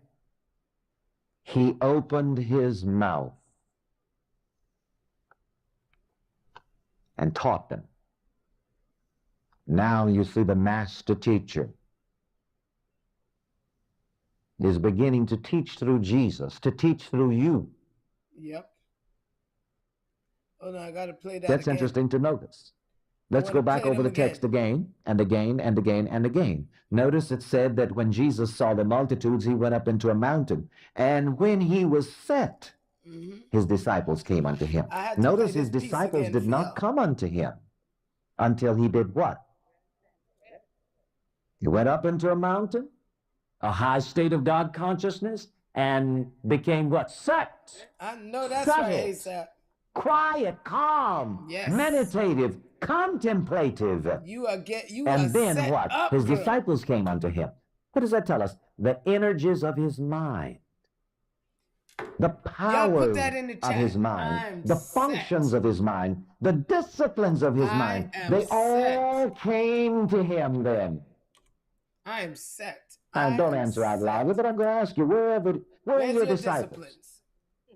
Speaker 5: he opened his mouth and taught them. Now you see the master teacher is beginning to teach through Jesus, to teach through you.
Speaker 2: Yep. Oh no, I gotta play that.
Speaker 5: That's
Speaker 2: again.
Speaker 5: interesting to notice. Let's
Speaker 2: wanna
Speaker 5: go back
Speaker 2: play
Speaker 5: over
Speaker 2: them
Speaker 5: the text again and again and again and again. Notice it said that when Jesus saw the multitudes, he went up into a mountain. And when he was set, his disciples came unto him.
Speaker 2: I had to
Speaker 5: Notice
Speaker 2: play
Speaker 5: his
Speaker 2: this piece
Speaker 5: disciples
Speaker 2: again
Speaker 5: did
Speaker 2: for
Speaker 5: not
Speaker 2: y'all.
Speaker 5: come unto him until he did what? He went up into a mountain, a high state of God consciousness, and became what? Set.
Speaker 2: I know that's
Speaker 5: Settled.
Speaker 2: right, ASAP.
Speaker 5: Quiet, calm,
Speaker 2: Yes.
Speaker 5: meditative, contemplative.
Speaker 2: You are
Speaker 5: And then
Speaker 2: set
Speaker 5: what?
Speaker 2: up,
Speaker 5: His
Speaker 2: girl.
Speaker 5: disciples came unto him. What does that tell us? The energies of his mind, the powers
Speaker 2: that in the
Speaker 5: of
Speaker 2: chat.
Speaker 5: his mind,
Speaker 2: I'm
Speaker 5: the
Speaker 2: set.
Speaker 5: functions of his mind, the disciplines of his
Speaker 2: I
Speaker 5: mind,
Speaker 2: am
Speaker 5: they
Speaker 2: set.
Speaker 5: all came to him then.
Speaker 2: I am set.
Speaker 5: And
Speaker 2: I
Speaker 5: don't
Speaker 2: am
Speaker 5: answer out
Speaker 2: set.
Speaker 5: loud, but I'm going to ask you, where are
Speaker 2: Where's
Speaker 5: your
Speaker 2: your
Speaker 5: disciples?
Speaker 2: disciplines?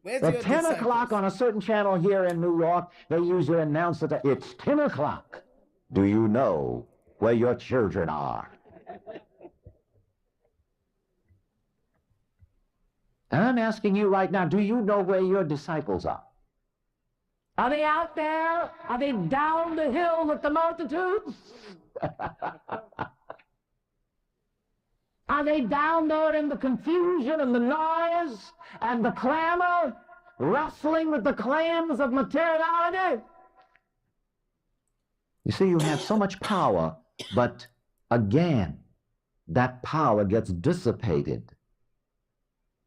Speaker 2: Where's
Speaker 5: At
Speaker 2: your
Speaker 5: 10
Speaker 2: disciples?
Speaker 5: o'clock on a certain channel here in New York, they usually announce that it's 10 o'clock. Do you know where your children are? And I'm asking you right now, do you know where your disciples are? Are they out there? Are they down the hill with the multitudes? Are they down there in the confusion and the noise and the clamor, wrestling with the claims of materiality? You see, you have so much power, but again, that power gets dissipated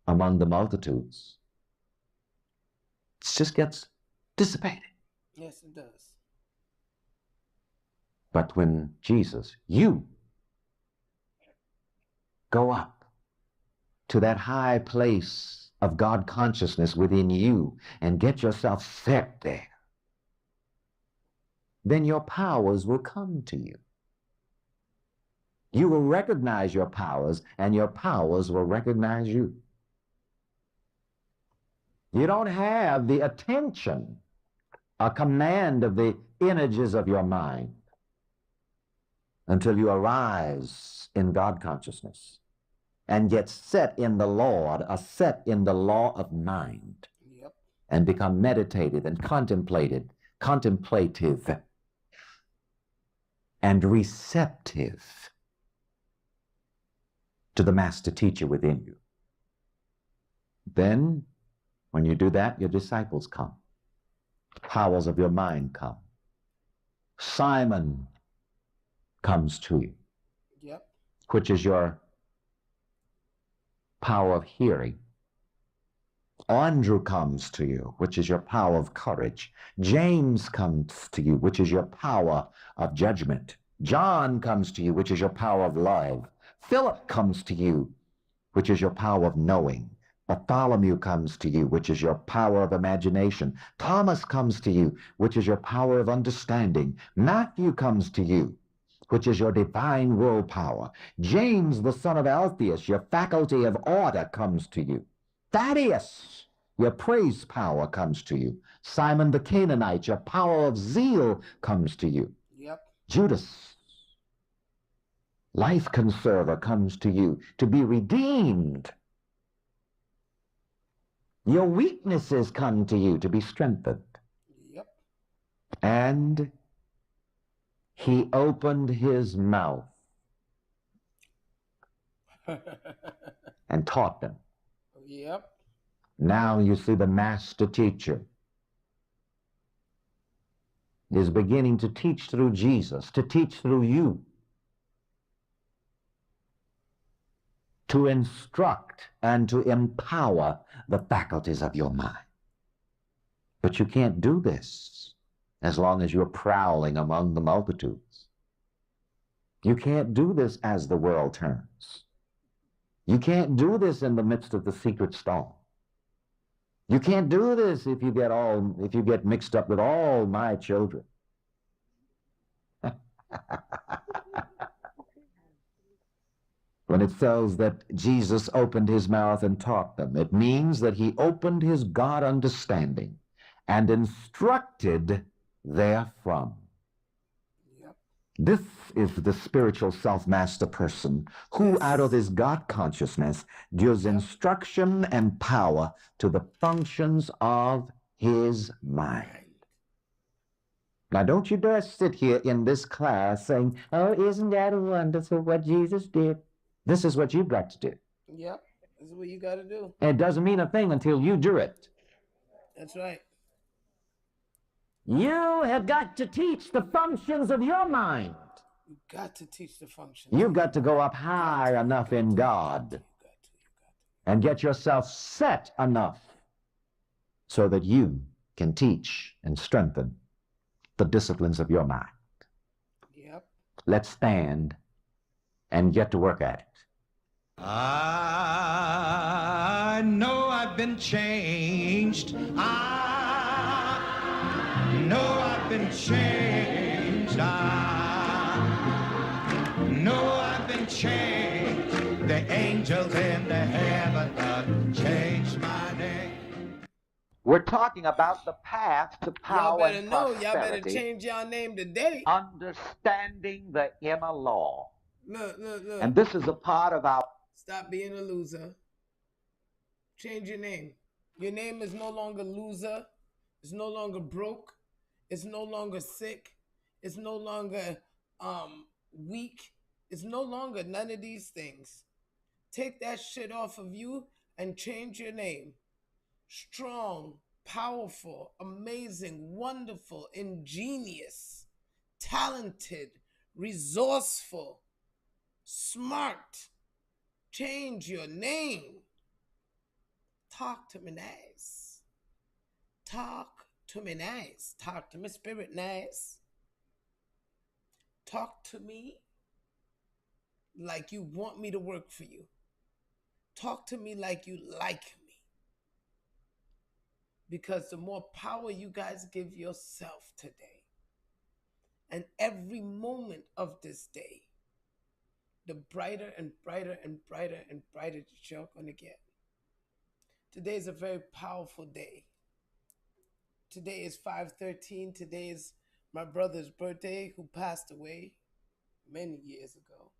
Speaker 5: among the multitudes. It just gets dissipated.
Speaker 2: Yes, it does.
Speaker 5: But when Jesus, you, go up to that high place of God consciousness within you and get yourself set there, then your powers will come to you. You will recognize your powers, and your powers will recognize you. You don't have the attention, a command of the energies of your mind until you arise in God consciousness and get set in the Lord, set in the law of mind,
Speaker 2: Yep.
Speaker 5: and become meditative and contemplative and receptive to the master teacher within you. Then, when you do that, your disciples come. Powers of your mind come. Simon comes to you,
Speaker 2: Yep.
Speaker 5: which is your power of hearing. Andrew comes to you, which is your power of courage. James comes to you, which is your power of judgment. John comes to you, which is your power of love. Philip comes to you, which is your power of knowing. Bartholomew comes to you, which is your power of imagination. Thomas comes to you, which is your power of understanding. Matthew comes to you, which is your divine willpower. James, the son of Alphaeus, your faculty of order, comes to you. Thaddeus, your praise power, comes to you. Simon the Canaanite, your power of zeal, comes to you.
Speaker 2: Yep.
Speaker 5: Judas, life conserver, comes to you to be redeemed. Your weaknesses come to you to be strengthened.
Speaker 2: Yep.
Speaker 5: And he opened his mouth and taught them.
Speaker 2: Yep.
Speaker 5: Now you see the master teacher is beginning to teach through Jesus, to teach through you, to instruct and to empower the faculties of your mind. But you can't do this as long as you're prowling among the multitudes. You can't do this as the world turns. You can't do this in the midst of the secret storm. You can't do this if you get mixed up with all my children. When it says that Jesus opened his mouth and taught them, it means that he opened his God understanding and instructed therefrom.
Speaker 2: Yep.
Speaker 5: This is the spiritual self-master person who, out of his God consciousness, gives instruction and power to the functions of his mind. Now, don't you dare sit here in this class saying, oh, isn't that wonderful what Jesus did? This is what you've got to do.
Speaker 2: Yep. This is what you got to do.
Speaker 5: And it doesn't mean a thing until you do it.
Speaker 2: That's right.
Speaker 5: You have got to teach the functions of your mind.
Speaker 2: You got to teach the function.
Speaker 5: You've got to go up high enough in God and get yourself set enough so that you can teach and strengthen the disciplines of your mind.
Speaker 2: Yep.
Speaker 5: Let's stand and get to work at it.
Speaker 3: I know I've been changed. I know I've been changed. I know I've been changed. The angels in the heaven changed my name.
Speaker 5: We're talking about the path to power
Speaker 2: Y'all better
Speaker 5: and
Speaker 2: know.
Speaker 5: prosperity.
Speaker 2: Y'all better change y'all name today.
Speaker 5: Understanding the inner law.
Speaker 2: Look.
Speaker 5: And this is a part of our...
Speaker 2: Stop being a loser. Change your name. Your name is no longer loser. It's no longer broke. It's no longer sick. It's no longer weak. It's no longer none of these things. Take that shit off of you and change your name. Strong, powerful, amazing, wonderful, ingenious, talented, resourceful, smart. Change your name. Talk to me nice. Talk to me nice. Talk to me spirit nice. Talk to me like you want me to work for you. Talk to me like you like me. Because the more power you guys give yourself today, and every moment of this day, the brighter and brighter and brighter and brighter that you're going to get. Today is a very powerful day. Today is 5/13. Today is my brother's birthday, who passed away many years ago.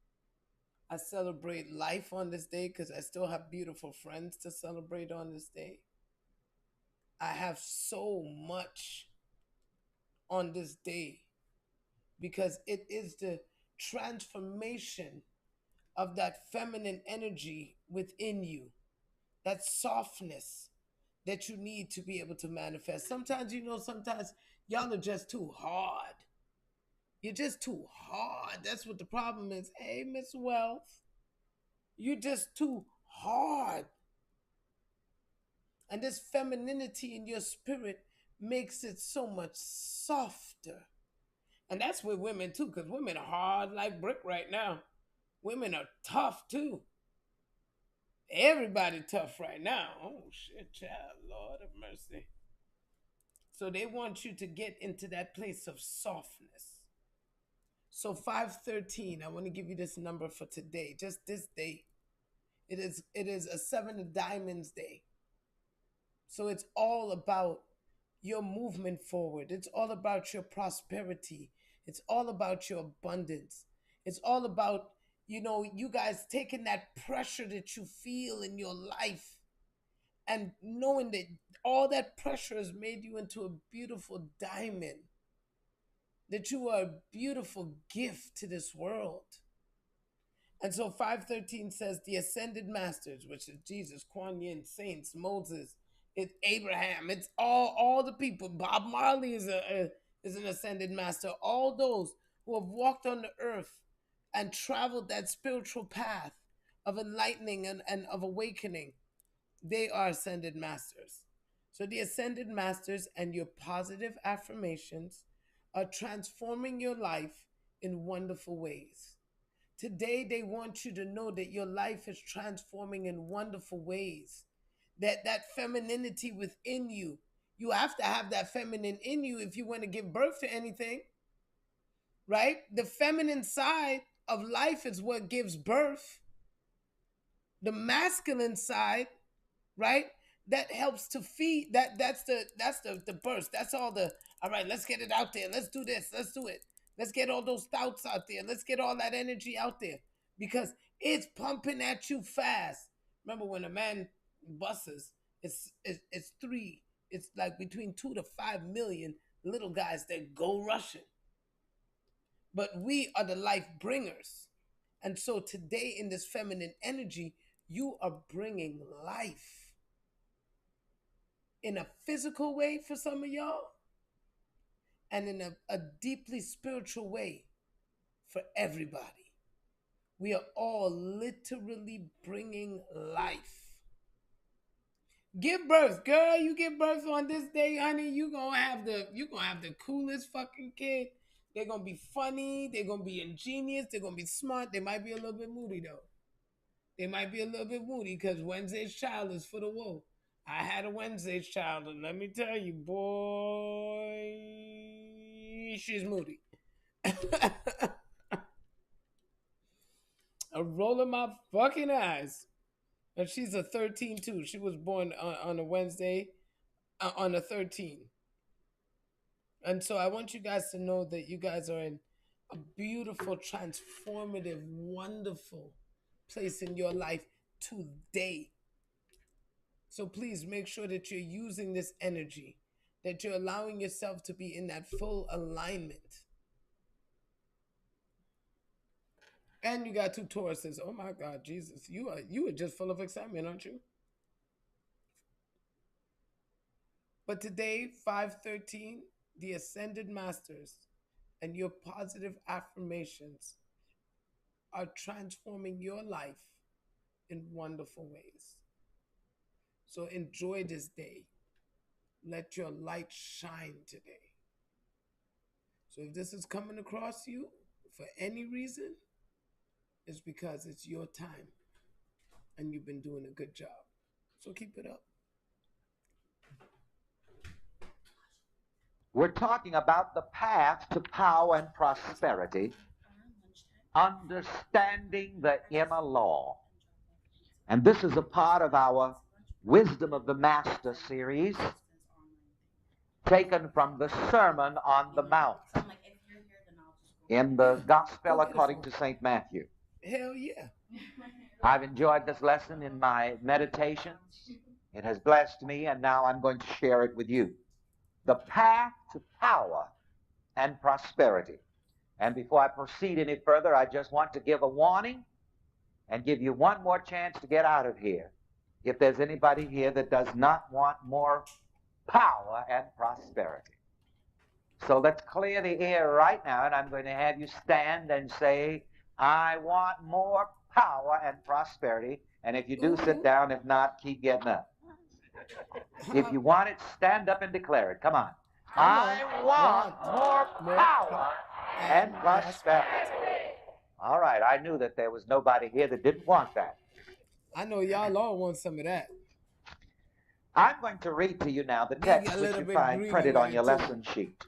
Speaker 2: I celebrate life on this day because I still have beautiful friends to celebrate on this day. I have so much on this day because it is the transformation of that feminine energy within you, that softness that you need to be able to manifest. Sometimes, sometimes y'all are just too hard. You're just too hard. That's what the problem is. Hey, Miss Wealth, you're just too hard. And this femininity in your spirit makes it so much softer. And that's with women too, because women are hard like brick right now. Women are tough too. Everybody tough right now. Oh shit, child, Lord of mercy. So they want you to get into that place of softness. So 5/13, I want to give you this number for today, just this day. It is a 7 of diamonds day. So it's all about your movement forward. It's all about your prosperity. It's all about your abundance. It's all about, you guys taking that pressure that you feel in your life and knowing that all that pressure has made you into a beautiful diamond, that you are a beautiful gift to this world. And so 5/13 says the ascended masters, which is Jesus, Kuan Yin, saints, Moses, it's Abraham, it's all the people. Bob Marley is an ascended master. All those who have walked on the earth and traveled that spiritual path of enlightening and of awakening, they are ascended masters. So the ascended masters and your positive affirmations are transforming your life in wonderful ways. Today, they want you to know that your life is transforming in wonderful ways. That femininity within you, you have to have that feminine in you if you want to give birth to anything, right? The feminine side of life is what gives birth. The masculine side, right? That helps to feed. That's the burst. That's all right, let's get it out there. Let's do this. Let's do it. Let's get all those thoughts out there. Let's get all that energy out there because it's pumping at you fast. Remember when a man busts, it's three. It's like between 2 to 5 million little guys that go rushing. But we are the life bringers. And so today in this feminine energy, you are bringing life in a physical way for some of y'all and in a deeply spiritual way for everybody. We are all literally bringing life. Give birth, girl. You give birth on this day, honey. You're gonna have the coolest fucking kid. They're gonna be funny. They're gonna be ingenious. They're gonna be smart. They might be a little bit moody though. They might be a little bit moody because Wednesday's child is for the woe. I had a Wednesday's child, and let me tell you, boy, she's moody. I'm rolling my fucking eyes. And she's a 13 too. She was born on a Wednesday, on a 13. And so I want you guys to know that you guys are in a beautiful, transformative, wonderful place in your life today. So please make sure that you're using this energy, that you're allowing yourself to be in that full alignment. And you got 2 Tauruses. Oh my God, Jesus. You are just full of excitement, aren't you? But today, 513, the Ascended Masters and your positive affirmations are transforming your life in wonderful ways. So enjoy this day. Let your light shine today. So if this is coming across you for any reason, it's because it's your time and you've been doing a good job. So keep it up.
Speaker 3: We're talking about the path to power and prosperity, understanding the inner law. And this is a part of our Wisdom of the Master series, taken from the Sermon on the Mount in the Gospel according to St. Matthew.
Speaker 2: Hell yeah.
Speaker 3: I've enjoyed this lesson in my meditations. It has blessed me, and now I'm going to share it with you. The path to power and prosperity. And before I proceed any further, I just want to give a warning and give you one more chance to get out of here. If there's anybody here that does not want more power and prosperity. So let's clear the air right now, and I'm going to have you stand and say, I want more power and prosperity. And if you do, sit down. If not, keep getting up. If you want it, stand up and declare it. Come on. I want more power and prosperity. All right, I knew that there was nobody here that didn't want that.
Speaker 2: I know y'all all want some of that.
Speaker 3: I'm going to read to you now the text which you find printed on your lesson sheet.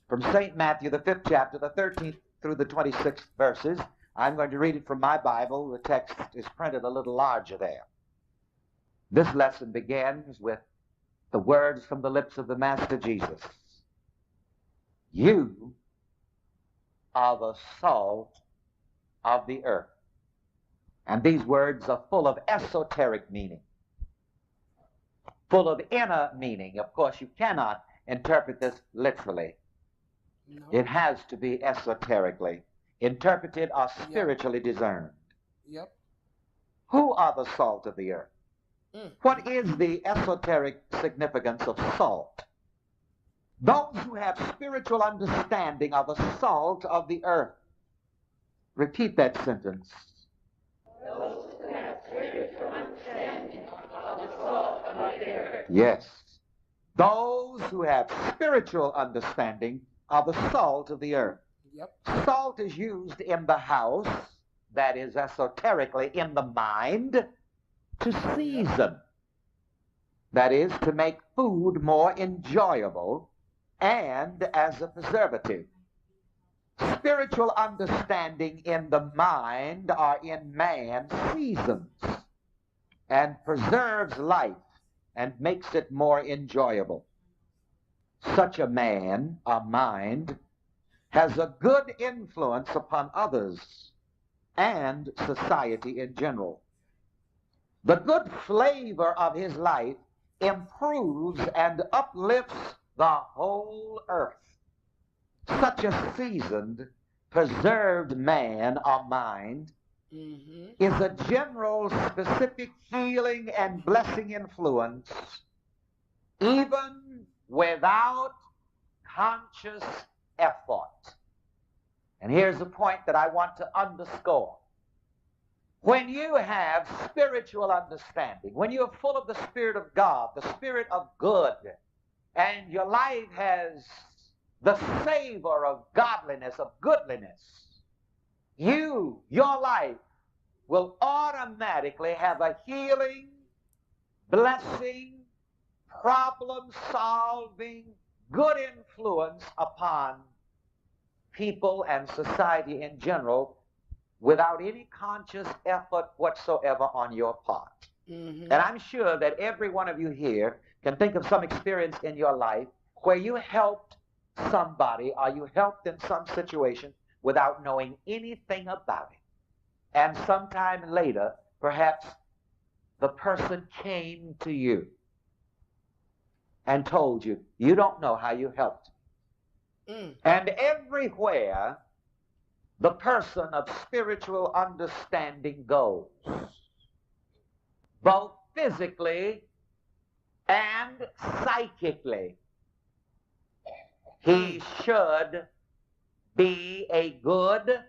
Speaker 3: From St. Matthew, the 5th chapter, the 13th through the 26th verses. I'm going to read it from my Bible. The text is printed a little larger there. This lesson begins with the words from the lips of the Master Jesus. You are the salt of the earth. And these words are full of esoteric meaning, full of inner meaning. Of course, you cannot interpret this literally. No. It has to be esoterically interpreted or spiritually discerned.
Speaker 2: Yep.
Speaker 3: Who are the salt of the earth? What is the esoteric significance of salt? Those who have spiritual understanding are the salt of the earth. Repeat that sentence. Those who have spiritual understanding are the salt of the earth. Yes. Those who have spiritual understanding are the salt of the earth. Yep. Salt is used in the house, that is esoterically in the mind, to season. That is, to make food more enjoyable and as a preservative. Spiritual understanding in the mind or in man seasons and preserves life and makes it more enjoyable. Such a man, or mind, has a good influence upon others and society in general. The good flavor of his life improves and uplifts the whole earth. Such a seasoned, preserved man or mind is a general, specific healing and blessing influence, even without conscious effort. And here's the point that I want to underscore. When you have spiritual understanding, when you're full of the Spirit of God, the Spirit of good, and your life has the savor of godliness, of goodliness, your life will automatically have a healing, blessing, problem-solving, good influence upon people and society in general without any conscious effort whatsoever on your part. And I'm sure that every one of you here can think of some experience in your life where you helped somebody or you helped in some situation without knowing anything about it. And sometime later, perhaps the person came to you and told you, you don't know how you helped. And everywhere
Speaker 5: the person of spiritual understanding goes, both physically and psychically. He should be a good,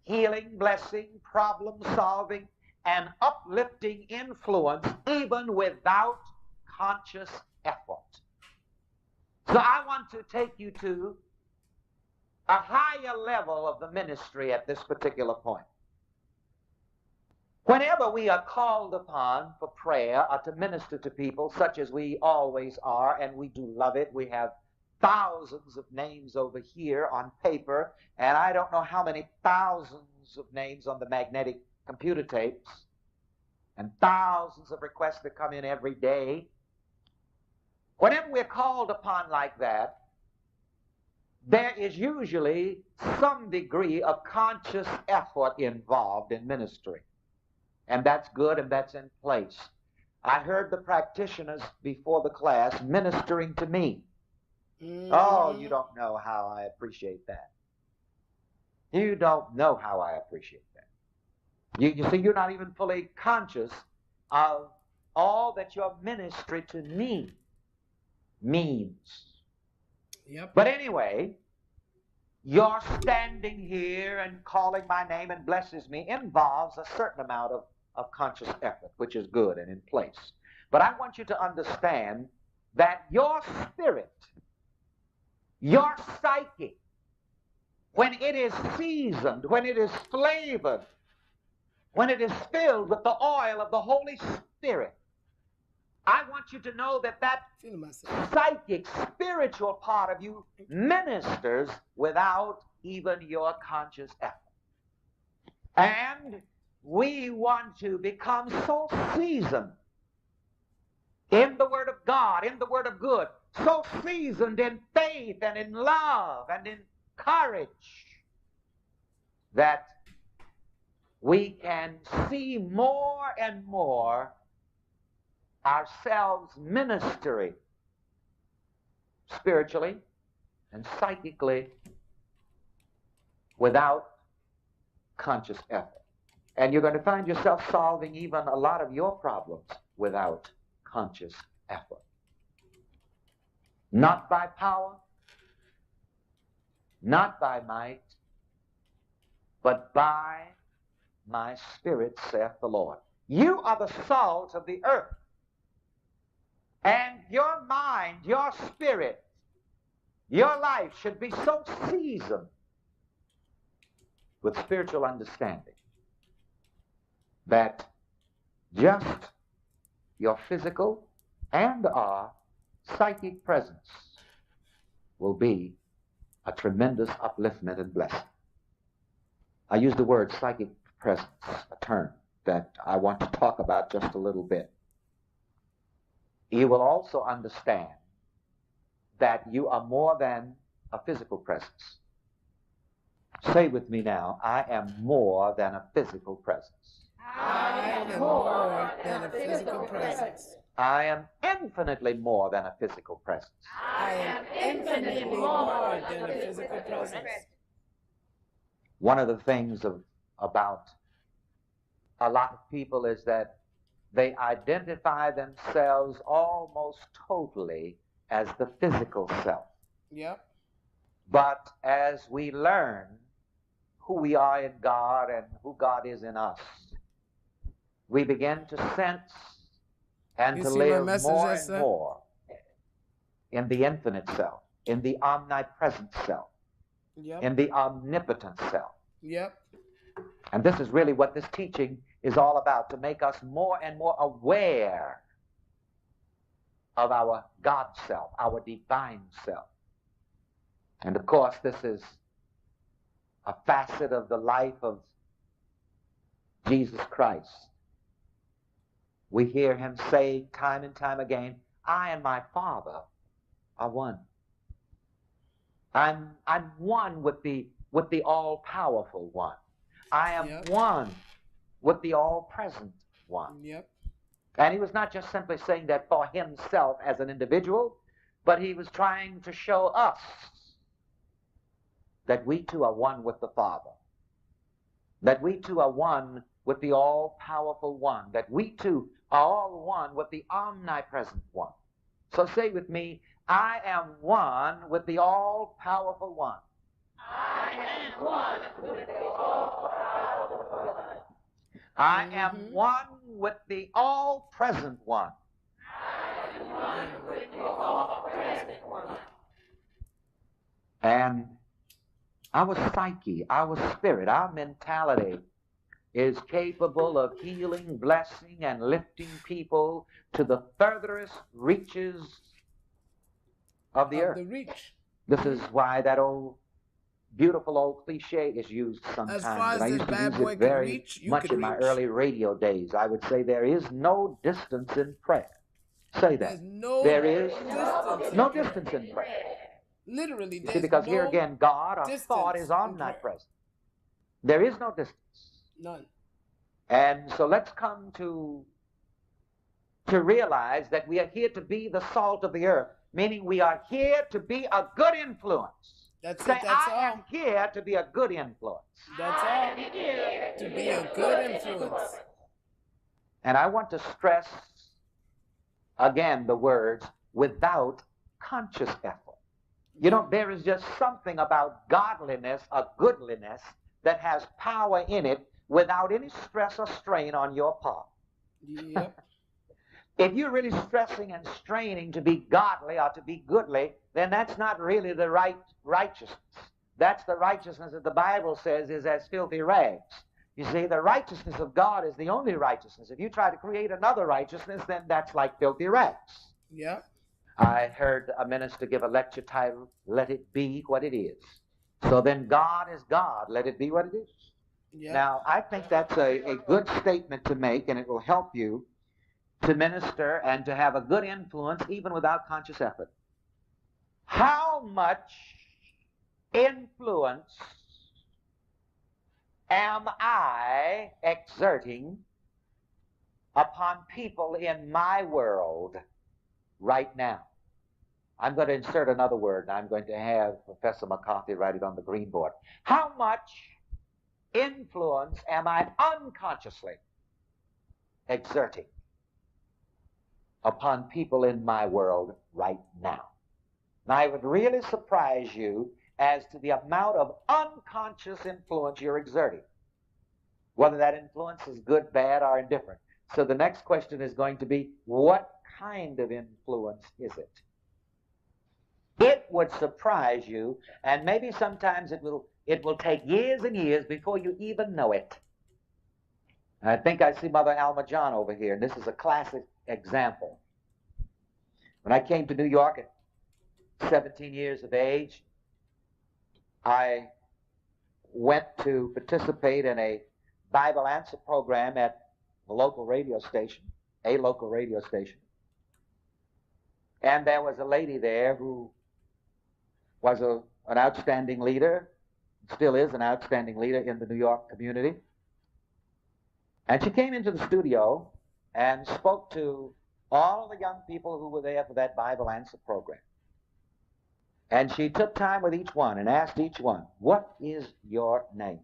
Speaker 5: healing, blessing, problem-solving, and uplifting influence even without conscious effort. So I want to take you to a higher level of the ministry at this particular point. Whenever we are called upon for prayer or to minister to people, such as we always are, and we do love it, we have thousands of names over here on paper, and I don't know how many thousands of names on the magnetic computer tapes, and thousands of requests that come in every day. Whenever we're called upon like that, there is usually some degree of conscious effort involved in ministry. And that's good, and that's in place. I heard the practitioners before the class ministering to me. Oh, you don't know how I appreciate that. You don't know how I appreciate that. You see, you're not even fully conscious of all that your ministry to me means.
Speaker 2: Yep.
Speaker 5: But anyway, your standing here and calling my name and blesses me involves a certain amount of conscious effort, which is good and in place. But I want you to understand that your spirit, your psyche, when it is seasoned, when it is flavored, when it is filled with the oil of the Holy Spirit, I want you to know that that psychic, spiritual part of you ministers without even your conscious effort. And we want to become so seasoned in the Word of God, in the Word of good, so seasoned in faith and in love and in courage that we can see more and more ourselves ministering spiritually and psychically without conscious effort. And you're going to find yourself solving even a lot of your problems without conscious effort. Not by power, not by might, but by my Spirit, saith the Lord. You are the salt of the earth. And your mind, your spirit, your life should be so seasoned with spiritual understanding that just your physical and our psychic presence will be a tremendous upliftment and blessing. I use the word psychic presence, a term that I want to talk about just a little bit. You will also understand that you are more than a physical presence. Say with me now, I am more than a physical presence.
Speaker 2: I am more than a physical presence.
Speaker 5: I am infinitely more than a physical presence.
Speaker 2: I am infinitely more than a physical presence.
Speaker 5: One of the things about a lot of people is that they identify themselves almost totally as the physical self.
Speaker 2: Yep.
Speaker 5: But as we learn who we are in God and who God is in us, we begin to sense and to live more and more in the infinite self, in the omnipresent self, in the omnipotent self.
Speaker 2: Yep.
Speaker 5: And this is really what this teaching is all about, to make us more and more aware of our God self, our divine self. And of course, this is a facet of the life of Jesus Christ. We hear him say time and time again, I and my Father are one. I'm one with the all-powerful one. I am one with the all-present one.
Speaker 2: Yep.
Speaker 5: And he was not just simply saying that for himself as an individual, but he was trying to show us that we too are one with the Father. that we too are one with the all-powerful one, that we too are all one with the omnipresent one. So say with me, I am one with the all-powerful one. I am one with the all-powerful one. I am one with the all-present one. I am one with the all-present one. And our psyche, our spirit, our mentality is capable of healing, blessing, and lifting people to the furthest reaches of the earth. This is why that old, beautiful old cliche is used sometimes.
Speaker 2: As far as
Speaker 5: I
Speaker 2: this
Speaker 5: used to
Speaker 2: bad
Speaker 5: use
Speaker 2: boy
Speaker 5: it
Speaker 2: can
Speaker 5: very
Speaker 2: reach, you
Speaker 5: much
Speaker 2: can
Speaker 5: in my
Speaker 2: reach.
Speaker 5: early radio days. I would say there is no distance in prayer. Say that. There is no distance in prayer.
Speaker 2: Literally,
Speaker 5: You see, because here again, God, our thought is omnipresent. There is no distance.
Speaker 2: None.
Speaker 5: And so let's come to realize that we are here to be the salt of the earth, meaning we are here to be a good influence.
Speaker 2: That's
Speaker 5: Say,
Speaker 2: it, that's all.
Speaker 5: I am here to be a good influence.
Speaker 2: That's all. To be a good influence.
Speaker 5: And I want to stress again the words, without conscious effort. You know, there is just something about godliness, a goodliness, that has power in it without any stress or strain on your part.
Speaker 2: Yep.
Speaker 5: If you're really stressing and straining to be godly or to be goodly, then that's not really the right righteousness. That's the righteousness that the Bible says is as filthy rags. You see, the righteousness of God is the only righteousness. If you try to create another righteousness, then that's like filthy rags.
Speaker 2: Yeah.
Speaker 5: I heard a minister give a lecture titled, Let It Be What It Is. So then God is God. Let it be what it is.
Speaker 2: Yep.
Speaker 5: Now, I think that's a good statement to make, and it will help you to minister and to have a good influence even without conscious effort. How much influence am I exerting upon people in my world right now? I'm going to insert another word, and I'm going to have Professor McCarthy write it on the green board. How much influence am I unconsciously exerting upon people in my world right now? Now, I would really surprise you as to the amount of unconscious influence you're exerting, whether that influence is good, bad, or indifferent. So the next question is going to be, what kind of influence is it? It would surprise you, and maybe sometimes it will take years and years before you even know it. I think I see Mother Alma John over here, and this is a classic example. When I came to New York at 17 years of age, I went to participate in a Bible answer program at a local radio station. And there was a lady there who was an outstanding leader, still is an outstanding leader in the New York community. And she came into the studio and spoke to all the young people who were there for that Bible answer program. And she took time with each one and asked each one, what is your name?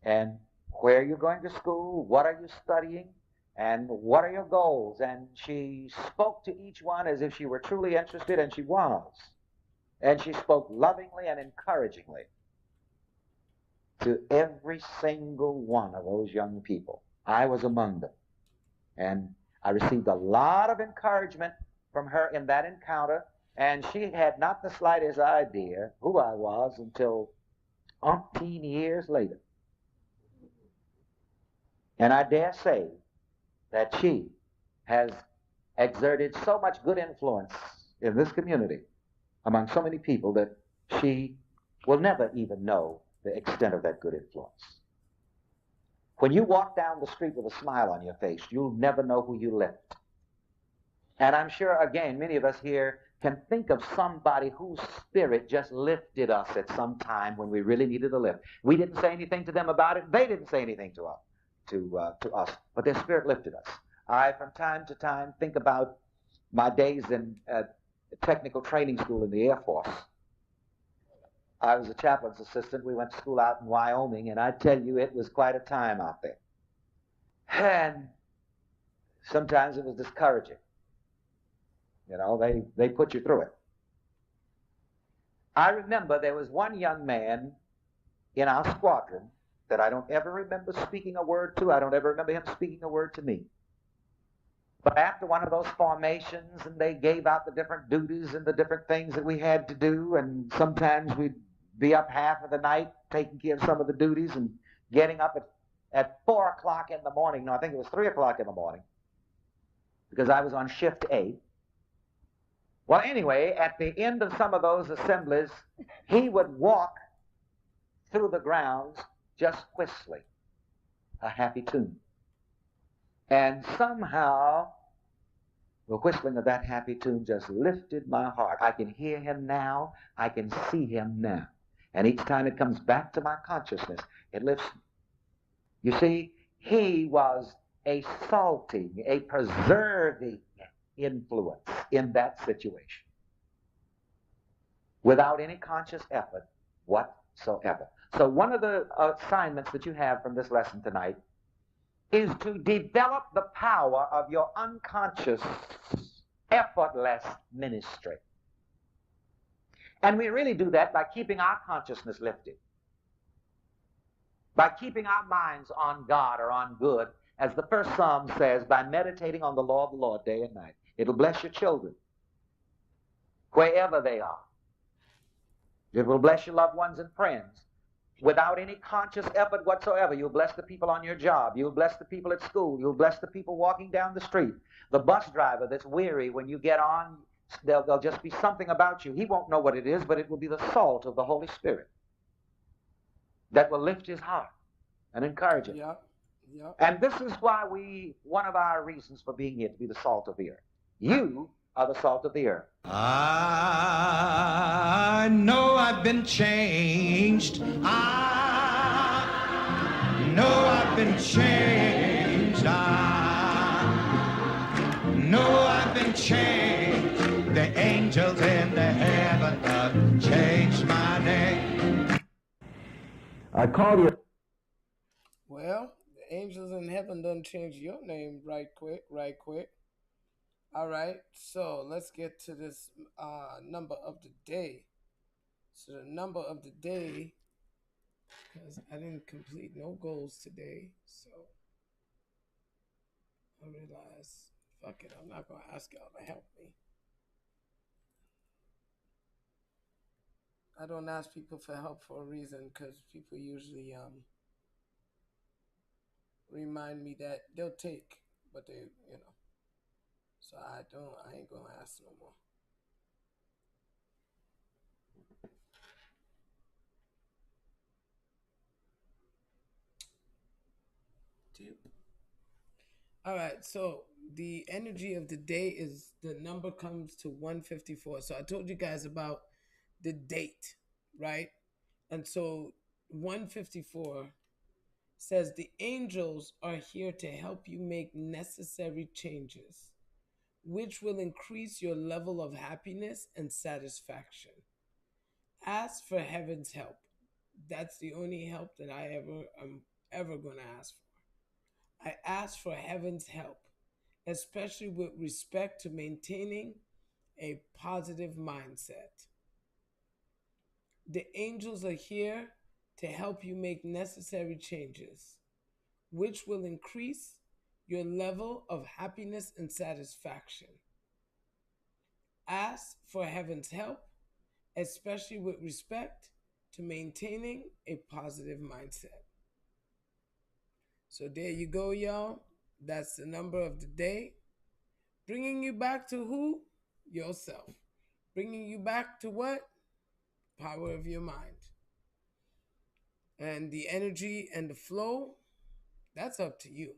Speaker 5: And where are you going to school? What are you studying? And what are your goals? And she spoke to each one as if she were truly interested, and she was. And she spoke lovingly and encouragingly to every single one of those young people. I was among them. And I received a lot of encouragement from her in that encounter, and she had not the slightest idea who I was until umpteen years later. And I dare say that she has exerted so much good influence in this community among so many people that she will never even know the extent of that good influence. When you walk down the street with a smile on your face, you'll never know who you lift. And I'm sure, again, many of us here can think of somebody whose spirit just lifted us at some time when we really needed a lift. We didn't say anything to them about it. They didn't say anything to us, but their spirit lifted us. I, from time to time, think about my days in technical training school in the Air Force. I was a chaplain's assistant. We went to school out in Wyoming, and I tell you, it was quite a time out there. And sometimes it was discouraging. You know, they put you through it. I remember there was one young man in our squadron that I don't ever remember speaking a word to. I don't ever remember him speaking a word to me. But after one of those formations, and they gave out the different duties and the different things that we had to do, and sometimes we'd be up half of the night taking care of some of the duties and getting up at 4 o'clock in the morning. No, I think it was 3 o'clock in the morning, because I was on shift A. Well, anyway, at the end of some of those assemblies, he would walk through the grounds just whistling a happy tune. And somehow, the whistling of that happy tune just lifted my heart. I can hear him now. I can see him now. And each time it comes back to my consciousness, it lifts me. You see, he was a salting, a preserving influence in that situation, without any conscious effort whatsoever. So one of the assignments that you have from this lesson tonight is to develop the power of your unconscious, effortless ministry. And we really do that by keeping our consciousness lifted, by keeping our minds on God or on good, as the first Psalm says, by meditating on the law of the Lord day and night. It'll bless your children, wherever they are. It will bless your loved ones and friends. Without any conscious effort whatsoever, you'll bless the people on your job. You'll bless the people at school. You'll bless the people walking down the street. The bus driver that's weary when you get on, there'll just be something about you. He won't know what it is, but it will be the salt of the Holy Spirit that will lift his heart and encourage him.
Speaker 2: Yep. Yep.
Speaker 5: And this is why one of our reasons for being here, to be the salt of the earth. You are the salt of the earth.
Speaker 3: I know I've been changed. I know I've been changed. I know I've been changed. The angels in the heaven have changed my name.
Speaker 5: I call you.
Speaker 2: Well, the angels in heaven done change your name right quick. All right, so let's get to this number of the day. So the number of the day, because I didn't complete no goals today, so I realized, fuck it, I'm not going to ask y'all to help me. I don't ask people for help for a reason, because people usually remind me that they'll take, but they, you know. So I ain't gonna ask no more. All right, so the energy of the day is, the number comes to 154. So I told you guys about the date, right? And so 154 says the angels are here to help you make necessary changes, which will increase your level of happiness and satisfaction. Ask for heaven's help. That's the only help that I'm ever going to ask for. I ask for heaven's help, especially with respect to maintaining a positive mindset. The angels are here to help you make necessary changes, which will increase your level of happiness and satisfaction. Ask for heaven's help, especially with respect to maintaining a positive mindset. So there you go, y'all. That's the number of the day. Bringing you back to who? Yourself. Bringing you back to what? Power of your mind. And the energy and the flow, that's up to you.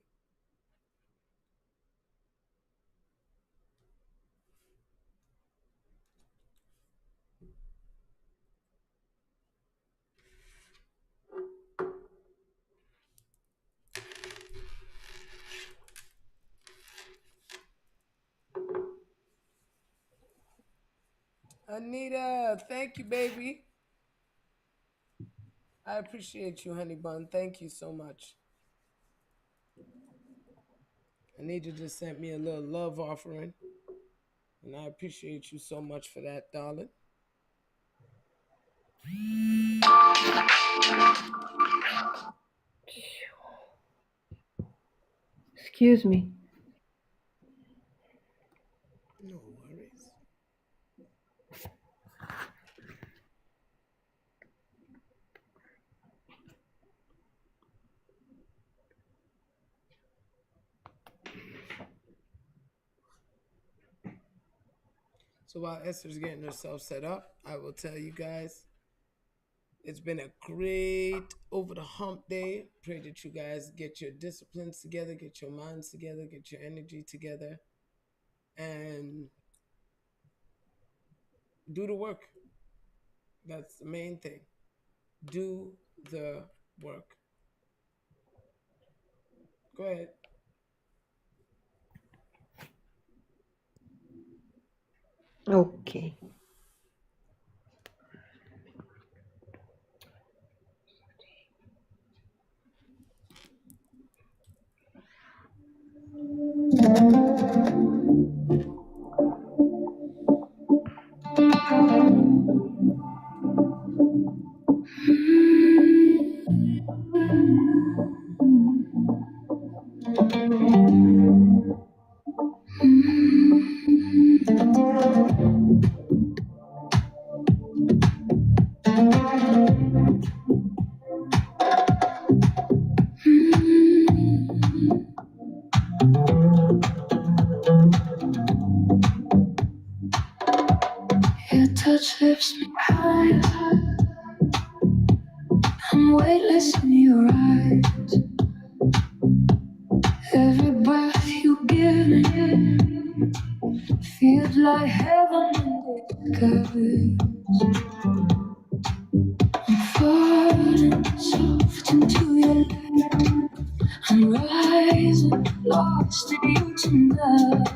Speaker 2: Anita, thank you, baby. I appreciate you, honey bun. Thank you so much. I need you to send me a little love offering, and I appreciate you so much for that, darling.
Speaker 4: Excuse me.
Speaker 2: No worries. So while Esther's getting herself set up, I will tell you guys it's been a great over the hump day. Pray that you guys get your disciplines together, get your minds together, get your energy together, and do the work. That's the main thing. Do the work. Go ahead.
Speaker 4: Okay.
Speaker 1: Your touch lifts me high. I'm weightless in your eyes. Every breath you give me feels like heaven in disguise. I'm falling soft into your light. I'm rising, lost in you tonight.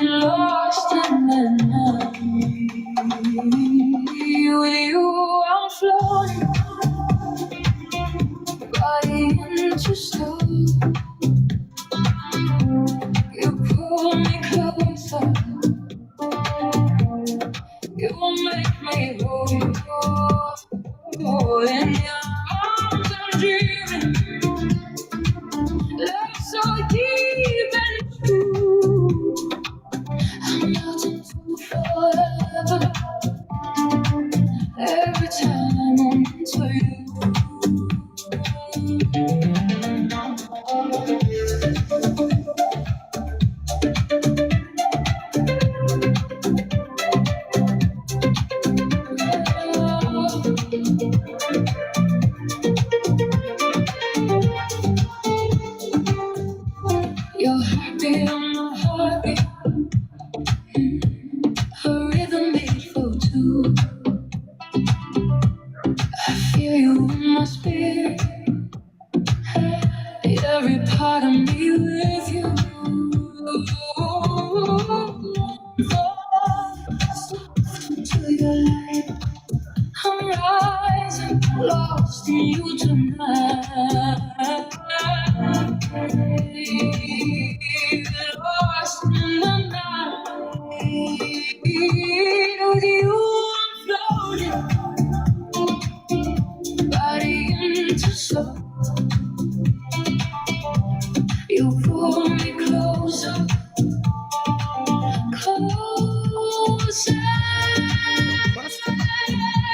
Speaker 1: Lost in the night. With you, I'm floating, body into stone. You pull me closer, you make me whole. In your arms, I'm dreaming. Love so deep and true. I'm melting to forever. Every time I'm into you. Your heartbeat on my heartbeat, a rhythm made for two. I feel you in my spirit, every part of me with you. To your light, I'm rising, lost in you tonight. Lost in the night. With you, I'm floating, body into soul. You pull me closer, closer.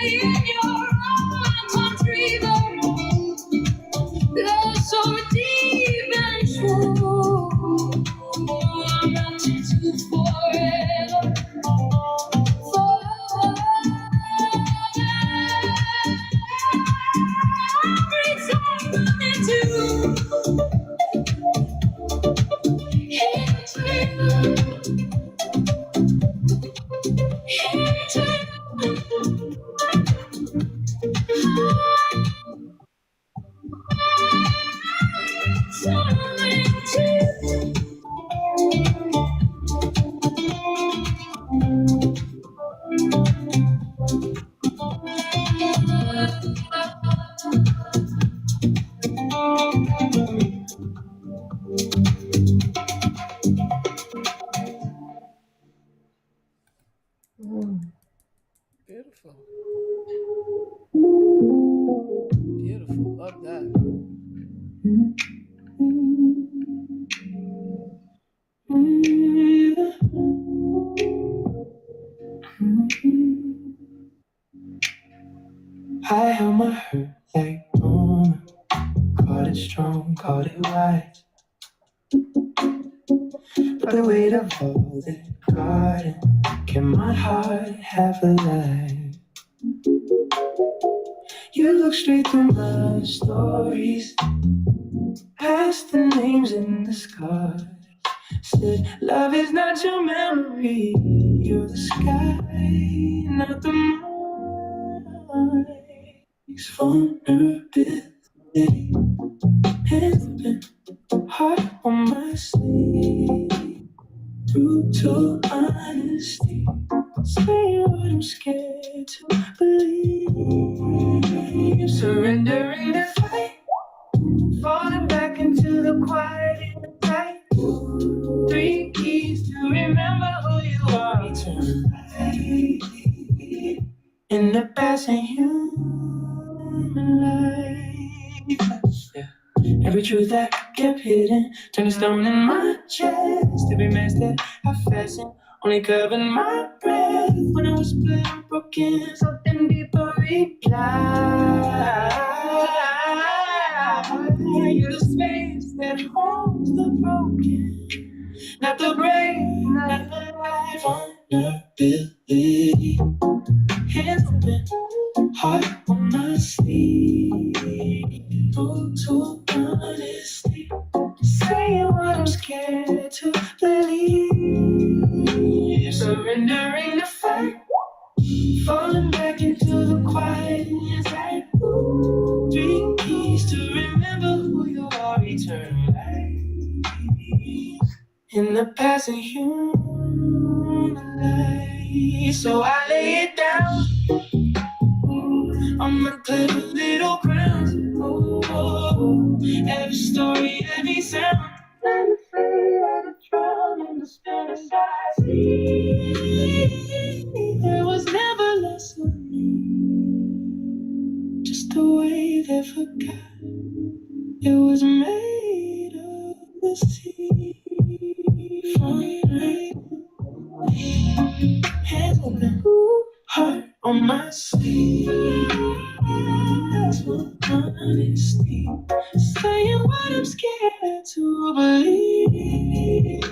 Speaker 1: In your arms, I'm dreaming. Love so deep and true. I'm melting to forever, forever. Every time I'm into you. I held my hurt like bone, caught it strong, caught it wise. But the weight of all that garden kept my heart half alive. You look straight through my stories, past the names and the scars. Said love is not your memory, you're the sky, not the moon. Vulnerability has been heart on my sleeve. Brutal honesty, saying what I'm scared to believe. Surrendering the fight, falling back into the quiet and the tight. 3 keys to remember who you are. Eternally in the passing human life. Yeah. Every truth that kept hidden, turned a stone in my chest. Every mask that I fastened, only covered my breath. When I was split and broken, something deeper replied. You're the space that holds the broken, not the brave, not the life. Vulnerability, hands open, heart on my sleeve. Brutal honesty, saying what I'm scared to believe. Surrendering the fight, falling back into the quiet inside. 3 keys to remember who you are. Eternally in the passing human life. So I lay it down on my clever little ground. Oh, every story, every sound. I'm afraid of the drown in the stillness I see. There was never less of me, just a wave that forgot it was made of the sea. Hands open, heart on my sleeve. That's what honesty, saying what I'm scared to believe.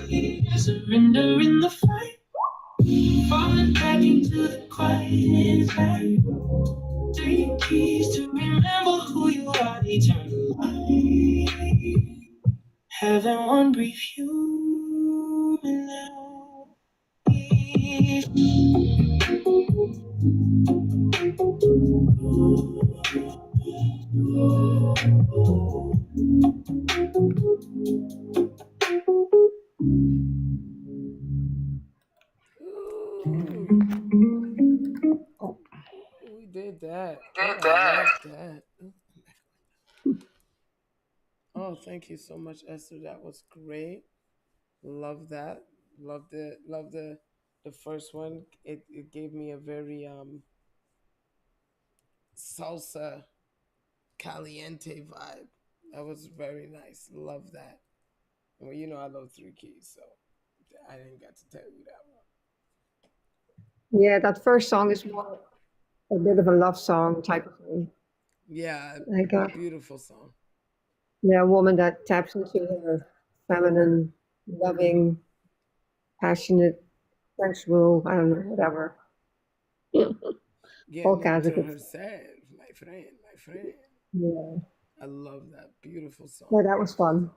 Speaker 1: Surrender in the fight, falling back into the quiet night. 3 keys to remember who you are. Eternal life, having one brief human life.
Speaker 2: Ooh, we did that. Oh, I love that. Oh, thank you so much, Esther. That was great. Love that. Love the first one. It gave me a very salsa caliente vibe. That was very nice. Love that. Well, you know I love 3 keys, so I didn't get to tell you that one.
Speaker 4: Yeah, that first song is more a bit of a love song type of thing.
Speaker 2: Yeah,
Speaker 4: Like
Speaker 2: beautiful song.
Speaker 4: a woman that taps into her feminine, loving, passionate, sensual, I don't know, whatever. All
Speaker 2: Getting
Speaker 4: kinds of
Speaker 2: into
Speaker 4: good stuff.
Speaker 2: herself, my friend, my friend.
Speaker 4: Yeah.
Speaker 2: I love that. Beautiful song.
Speaker 4: Yeah, that was fun.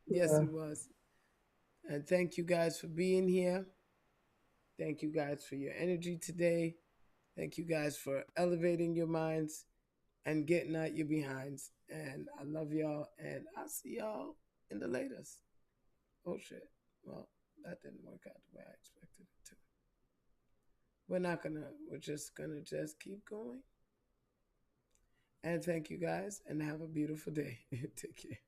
Speaker 2: Yes,
Speaker 4: Yeah.
Speaker 2: it was. And thank you guys for being here. Thank you guys for your energy today. Thank you guys for elevating your minds and getting out your behinds. And I love y'all. And I'll see y'all in the latest. Oh, shit. Well, that didn't work out the way I expected it to. We're just gonna just keep going. And thank you guys and have a beautiful day. Take care.